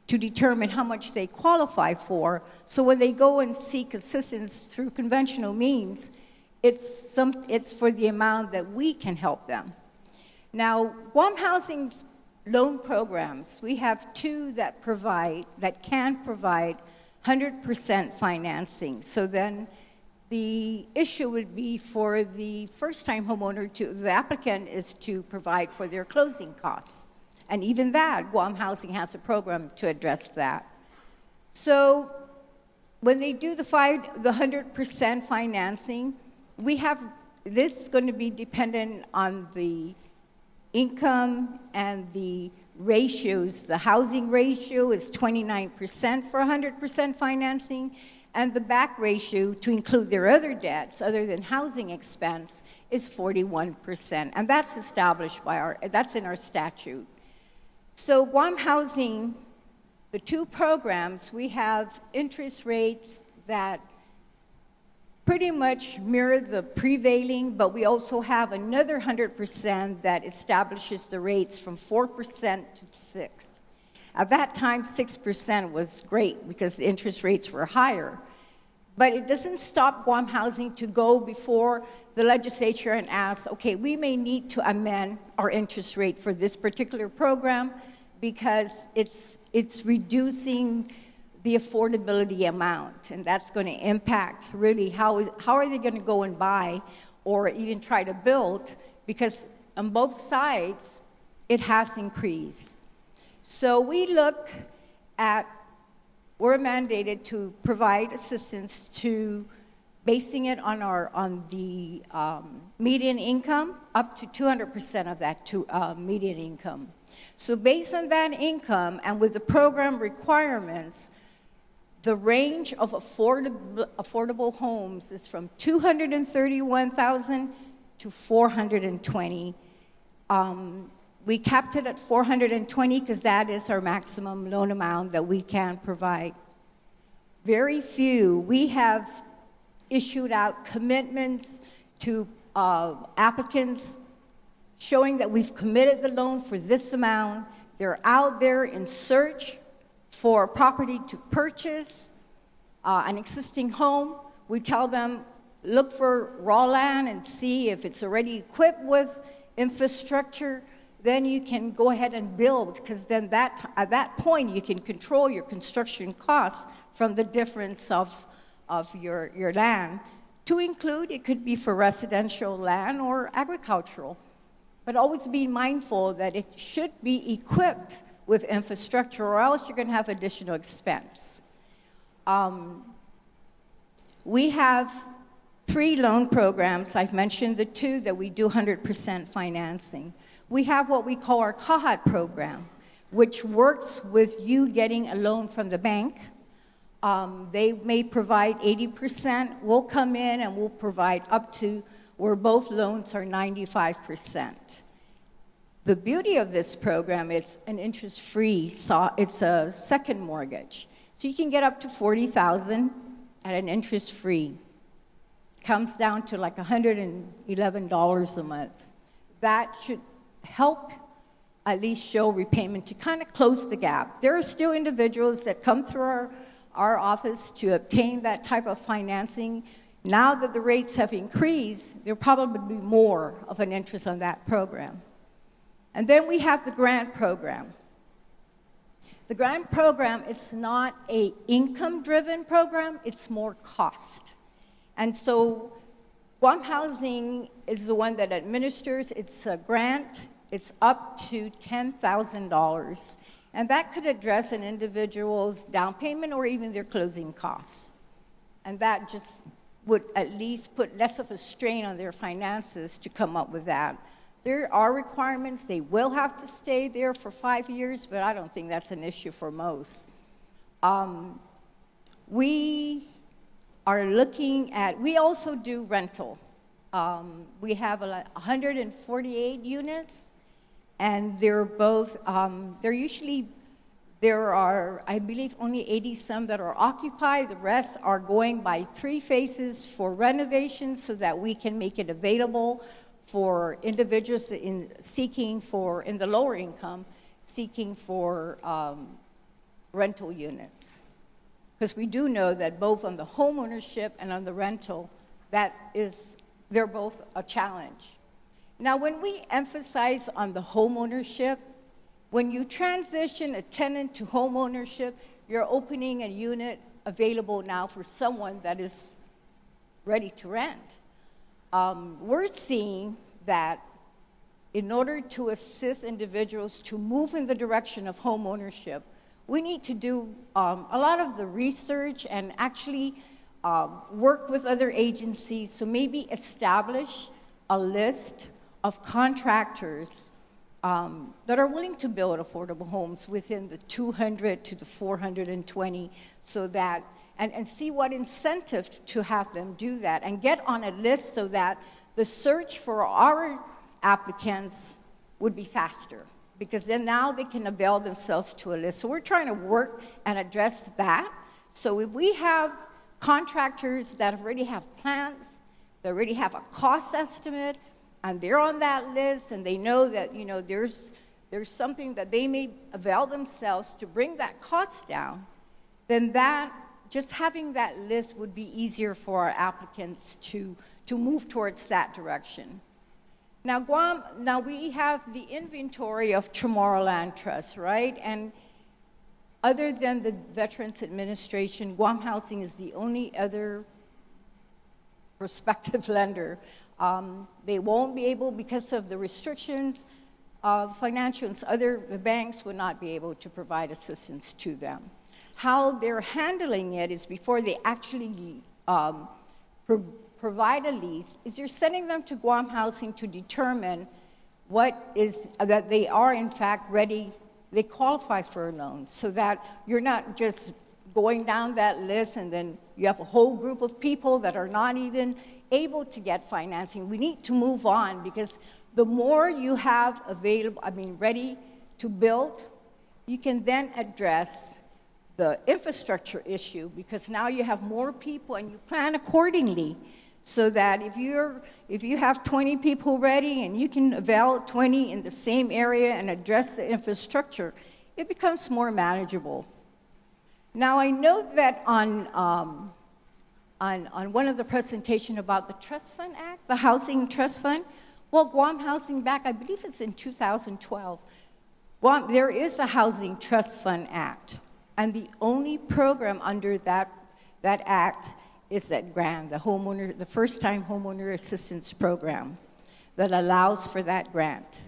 to determine how much they qualify for. So when they go and seek assistance through conventional means, it's for the amount that we can help them. Now, Guam Housing's loan programs, we have 2 that can provide 100% financing. So then the issue would be for the first-time homeowner the applicant is to provide for their closing costs. And even that, Guam Housing has a program to address that. So when they do the 100% financing, it's going to be dependent on the income and the ratios. The housing ratio is 29% for 100% financing, and the back ratio, to include their other debts other than housing expense, is 41%. And that's established that's in our statute. So Guam Housing, the 2 programs, we have interest rates that pretty much mirror the prevailing, but we also have another 100% that establishes the rates from 4% to 6%. At that time, 6% was great because the interest rates were higher. But it doesn't stop Guam Housing to go before the legislature and ask, okay, we may need to amend our interest rate for this particular program because it's reducing the affordability amount, and that's going to impact really how are they going to go and buy or even try to build, because on both sides it has increased. So we're mandated to provide assistance to basing it on the median income up to 200% of that median income. So based on that income and with the program requirements, the range of affordable homes is from $231,000 to $420,000. We capped it at $420,000 because that is our maximum loan amount that we can provide. Very few. We have issued out commitments to applicants showing that we've committed the loan for this amount. They're out there in search for property to purchase, an existing home. We tell them, look for raw land and see if it's already equipped with infrastructure. Then you can go ahead and build, because then at that point you can control your construction costs from the difference of your land. To include, it could be for residential land or agricultural. But always be mindful that it should be equipped with infrastructure, or else you're going to have additional expense. We have 3 loan programs. I've mentioned the 2 that we do 100% financing. We have what we call our CAHAT program, which works with you getting a loan from the bank. They may provide 80%. We'll come in and we'll provide up to where both loans are 95%. The beauty of this program, it's an interest-free, so it's a second mortgage. So you can get up to $40,000 at an interest-free. Comes down to like $111 a month. That should help at least show repayment to kind of close the gap. There are still individuals that come through our office to obtain that type of financing. Now that the rates have increased, there'll probably be more of an interest on that program. And then we have the grant program. The grant program is not an income-driven program, it's more cost. And so Guam Housing is the one that administers. It's a grant. It's up to $10,000. And that could address an individual's down payment or even their closing costs. And that just would at least put less of a strain on their finances to come up with that. There are requirements. They will have to stay there for 5 years, but I don't think that's an issue for most. We are looking at, we also do rental. We have 148 units, and they're both, there are, I believe, only 80 some that are occupied. The rest are going by 3 phases for renovation so that we can make it available for individuals in the lower income, seeking for rental units. Because we do know that both on the home ownership and on the rental, they're both a challenge. Now, when we emphasize on the home ownership, when you transition a tenant to home ownership, you're opening a unit available now for someone that is ready to rent. We're seeing that in order to assist individuals to move in the direction of home ownership, we need to do a lot of the research and actually work with other agencies, so maybe establish a list of contractors that are willing to build affordable homes within the 200 to the 420, so that, and see what incentive to have them do that, and get on a list so that the search for our applicants would be faster, because then now they can avail themselves to a list. So we're trying to work and address that. So if we have contractors that already have plans, they already have a cost estimate, and they're on that list, and they know that there's something that they may avail themselves to bring that cost down, then just having that list would be easier for our applicants to move towards that direction. Now, Guam, we have the inventory of Chamorro Land Trust, right? And other than the Veterans Administration, Guam Housing is the only other prospective lender. They won't be able, because of the restrictions of financials, the banks would not be able to provide assistance to them. How they're handling it is before they actually provide a lease, is you're sending them to Guam Housing to determine that they are in fact ready, they qualify for a loan, so that you're not just going down that list and then you have a whole group of people that are not even able to get financing. We need to move on, because the more you have ready to build, you can then address the infrastructure issue, because now you have more people and you plan accordingly, so that if you have 20 people ready and you can avail 20 in the same area and address the infrastructure, it becomes more manageable. Now, I know that on one of the presentations about the Trust Fund Act, the Housing Trust Fund, well, Guam Housing back, I believe it's in 2012, there is a Housing Trust Fund Act, and the only program under that act is that grant, the first-time homeowner assistance program that allows for that grant.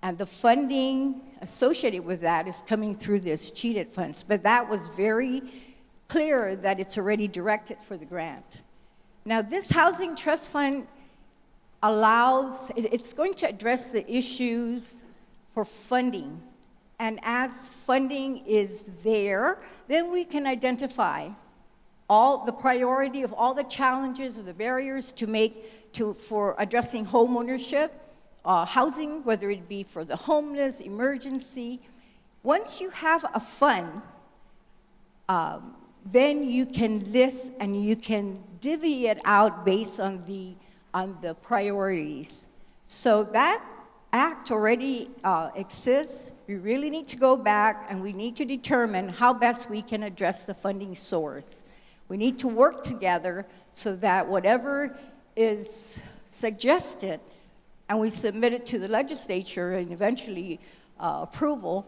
And the funding associated with that is coming through this cheated funds, but that was very clear that it's already directed for the grant. Now, this Housing Trust Fund it's going to address the issues for funding. And as funding is there, then we can identify all the priority of all the challenges or the barriers for addressing home ownership, housing, whether it be for the homeless, emergency. Once you have a fund, then you can list and you can divvy it out based on the priorities. So that act already exists. We really need to go back and we need to determine how best we can address the funding source. We need to work together so that whatever is suggested and we submit it to the legislature and eventually approval,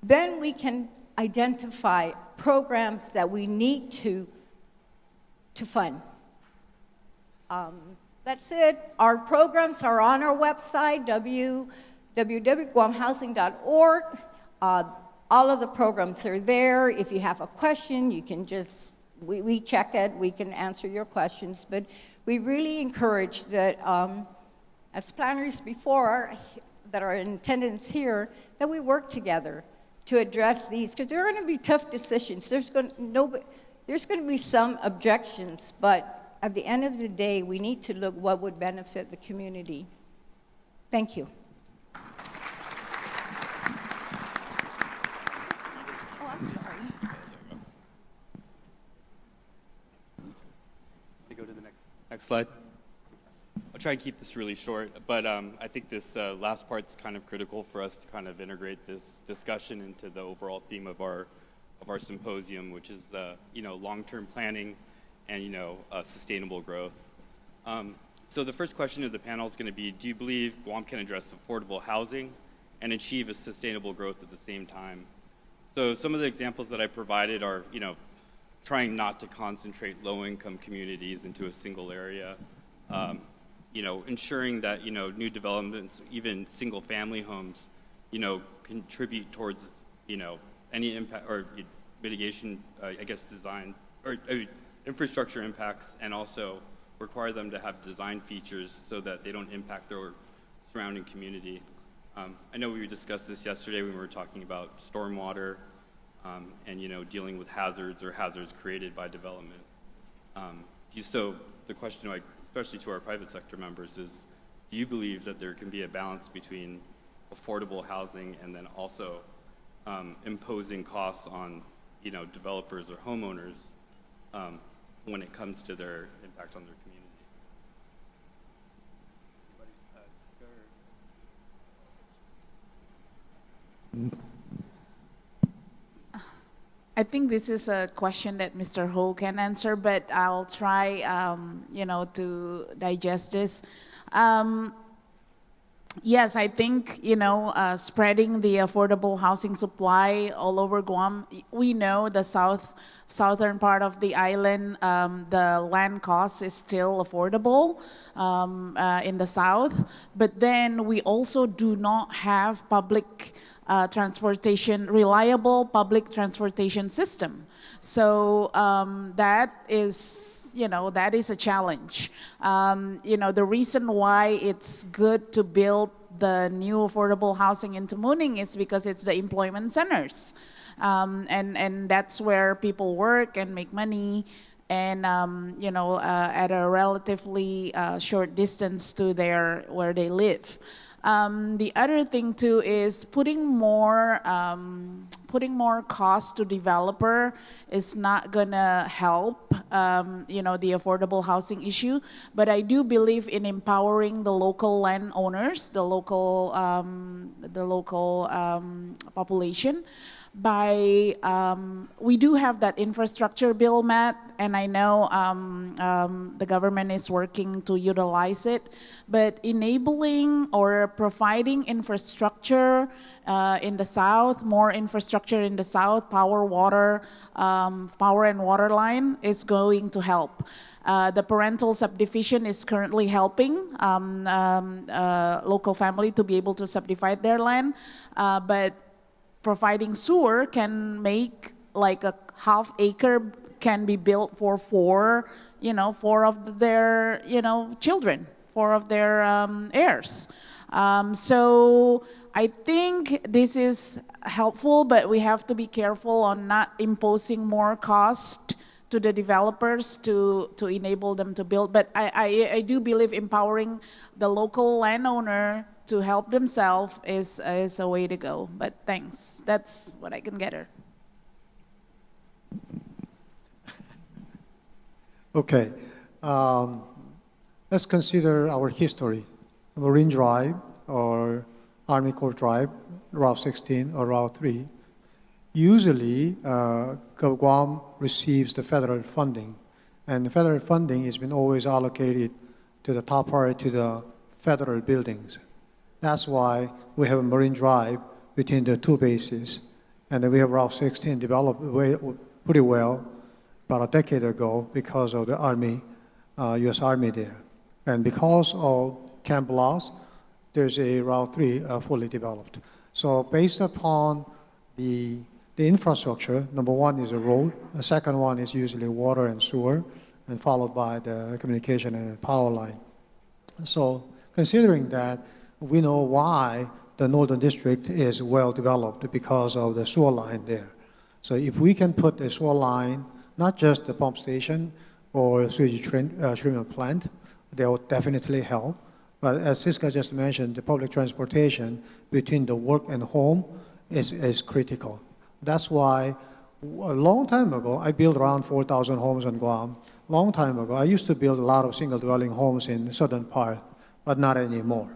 then we can identify programs that we need to fund. That's it. Our programs are on our website, www.guamhousing.org. All of the programs are there. If you have a question, you can just, we check it, we can answer your questions. But we really encourage that as planners before that are in attendance here, that we work together to address these, because there are going to be tough decisions. There's going to be some objections, but at the end of the day, we need to look what would benefit the community. Thank you. Oh, I'm sorry. Can we go to the next slide? I'll try and keep this really short, but I think this last part's kind of critical for us to kind of integrate this discussion into the overall theme of our symposium, which is long-term planning and sustainable growth. So the first question of the panel is going to be: do you believe Guam can address affordable housing and achieve a sustainable growth at the same time? So some of the examples that I provided are, trying not to concentrate low-income communities into a single area. Ensuring that, new developments, even single-family homes, contribute towards, any impact or mitigation, design or infrastructure impacts, and also require them to have design features so that they don't impact their surrounding community. I know we discussed this yesterday when we were talking about stormwater and, dealing with hazards created by development. So the question, especially to our private sector members, is: do you believe that there can be a balance between affordable housing and then also imposing costs on, developers or homeowners when it comes to their impact on their community? I think this is a question that Mr. Ho can answer, but I'll try, to digest this. Yes, I think, spreading the affordable housing supply all over Guam. We know the southern part of the island, the land cost is still affordable in the south, but then we also do not have reliable public transportation system. So that is a challenge. The reason why it's good to build the new affordable housing in Tamuning is because it's the employment centers. And that's where people work and make money, and at a relatively short distance to where they live. The other thing too is putting more cost to developer is not gonna help the affordable housing issue. But I do believe in empowering the local landowners, the local population. We do have that infrastructure bill, Matt, and I know the government is working to utilize it, but enabling or providing infrastructure in the south, more infrastructure in the south, power and water line is going to help. The parental subdivision is currently helping local family to be able to subdivide their land, but providing sewer can make like a half acre can be built for four of their children, four of their heirs. So I think this is helpful, but we have to be careful on not imposing more cost to the developers to enable them to build. But I do believe empowering the local landowner to help themselves is a way to go. But thanks. That's what I can get her. Okay. Let's consider our history. Marine Drive or Army Corps Drive, Route 16 or Route 3. Usually, Guam receives the federal funding, and the federal funding has been always allocated to the top priority to the federal buildings. That's why we have a Marine Drive between the two bases, and then we have Route 16 developed pretty well about a decade ago because of the Army, U.S. Army there. And because of Camp Loss, there's a Route 3 fully developed. So based upon the infrastructure, number one is a road, the second one is usually water and sewer, and followed by the communication and power line. So considering that, we know why the Northern District is well developed because of the sewer line there. So if we can put a sewer line, not just the pump station or sewage treatment plant, they will definitely help. But as Siska just mentioned, the public transportation between the work and home is critical. That's why a long time ago, I built around 4,000 homes on Guam. Long time ago, I used to build a lot of single dwelling homes in the southern part, but not anymore.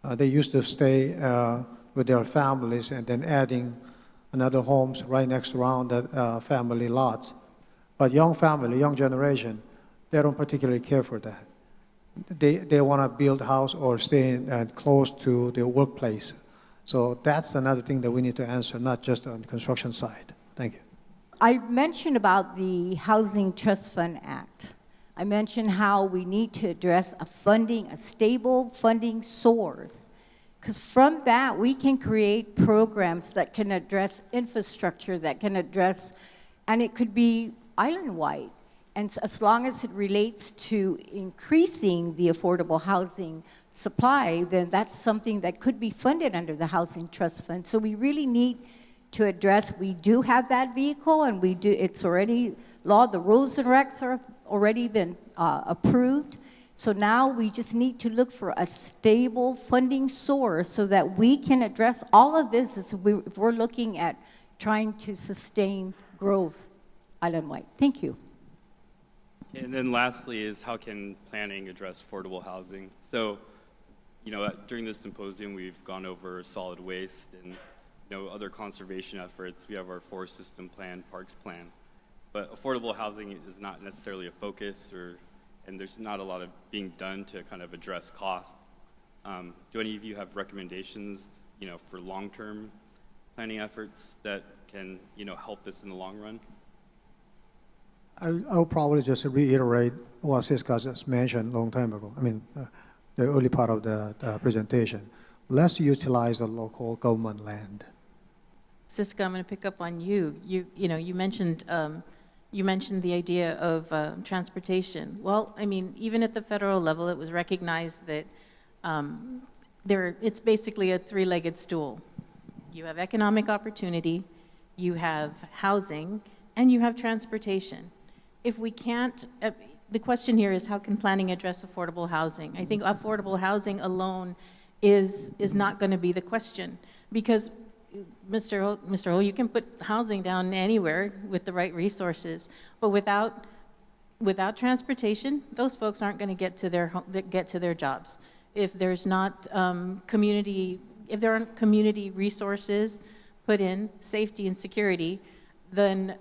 They used to stay with their families and then adding another homes right next around that family lots. But young family, young generation, they don't particularly care for that. They want to build a house or stay close to their workplace. So that's another thing that we need to answer, not just on the construction side. Thank you. I mentioned about the Housing Trust Fund Act. I mentioned how we need to address a stable funding source. Because from that, we can create programs that can address infrastructure, that can address, and it could be island-wide. And as long as it relates to increasing the affordable housing supply, then that's something that could be funded under the Housing Trust Fund. So we really need to address, we do have that vehicle, and it's already law, the rules and regs are already been approved. So now we just need to look for a stable funding source so that we can address all of this if we're looking at trying to sustain growth island-wide. Thank you. And then lastly is how can planning address affordable housing? So, during this symposium, we've gone over solid waste and, other conservation efforts. We have our forest system plan, parks plan. But affordable housing is not necessarily a focus and there's not a lot of being done to kind of address cost. Do any of you have recommendations, for long-term planning efforts that can, help this in the long run? I'll probably just reiterate what Siska just mentioned a long time ago. The early part of the presentation. Let's utilize the local government land. Siska, I'm going to pick up on you. You mentioned the idea of transportation. Well, even at the federal level, it was recognized that it's basically a three-legged stool. You have economic opportunity, you have housing, and you have transportation. If we can't, the question here is how can planning address affordable housing? I think affordable housing alone is not going to be the question, because Mr. Ho, you can put housing down anywhere with the right resources, but without transportation, those folks aren't going to get to their jobs. If there's not if there aren't community resources put in, safety and security, then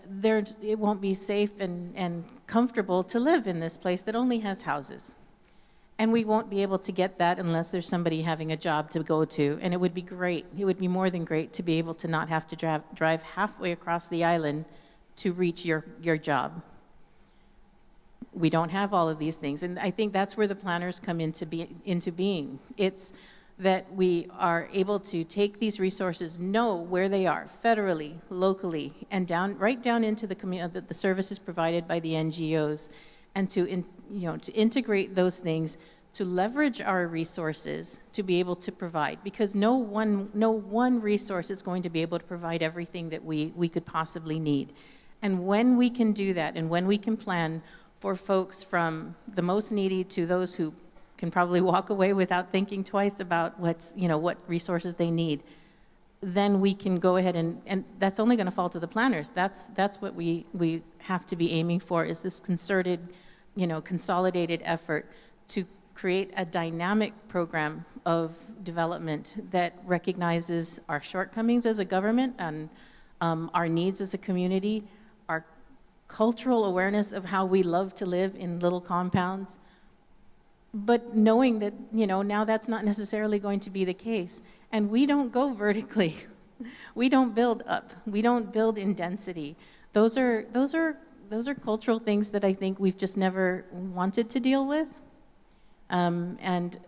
it won't be safe and comfortable to live in this place that only has houses. And we won't be able to get that unless there's somebody having a job to go to. And it would be great, it would be more than great to be able to not have to drive halfway across the island to reach your job. We don't have all of these things. And I think that's where the planners come into being. It's that we are able to take these resources, know where they are federally, locally, and right down into the services provided by the NGOs, and to integrate those things, to leverage our resources to be able to provide, because no one resource is going to be able to provide everything that we could possibly need. And when we can do that, and when we can plan for folks from the most needy to those who can probably walk away without thinking twice about what resources they need, then we can go ahead and that's only going to fall to the planners. That's what we have to be aiming for, is this concerted, consolidated effort to create a dynamic program of development that recognizes our shortcomings as a government and our needs as a community, our cultural awareness of how we love to live in little compounds, but knowing that, now that's not necessarily going to be the case. And we don't go vertically. We don't build up. We don't build in density. Those are cultural things that I think we've just never wanted to deal with. And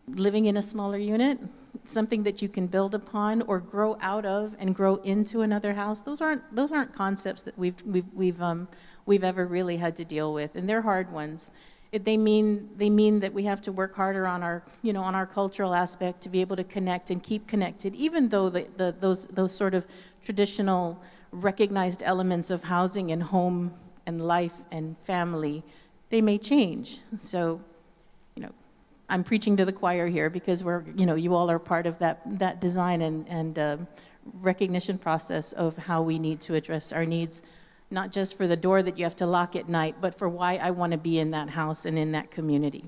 living in a smaller unit, something that you can build upon or grow out of and grow into another house, those aren't concepts that we've ever really had to deal with, and they're hard ones. They mean that we have to work harder on our cultural aspect to be able to connect and keep connected, even though those sort of traditional recognized elements of housing and home and life and family, they may change. So, I'm preaching to the choir here because you all are part of that design and recognition process of how we need to address our needs, not just for the door that you have to lock at night, but for why I want to be in that house and in that community.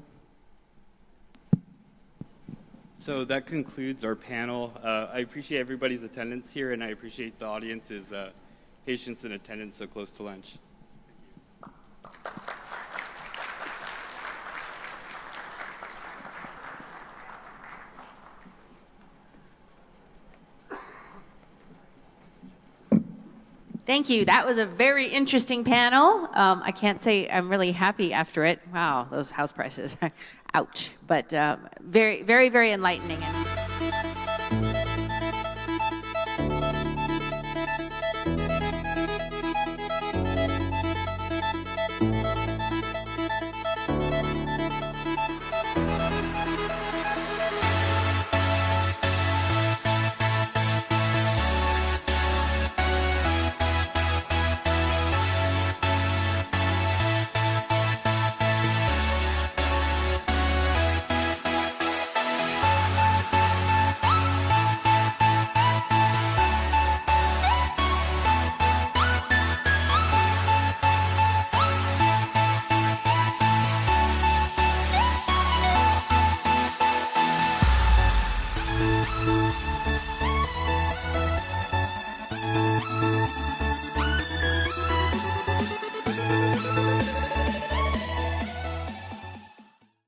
So that concludes our panel. I appreciate everybody's attendance here, and I appreciate the audience's patience and attendance so close to lunch. Thank you. That was a very interesting panel. I can't say I'm really happy after it. Wow, those house prices. Ouch. But very, very, very enlightening.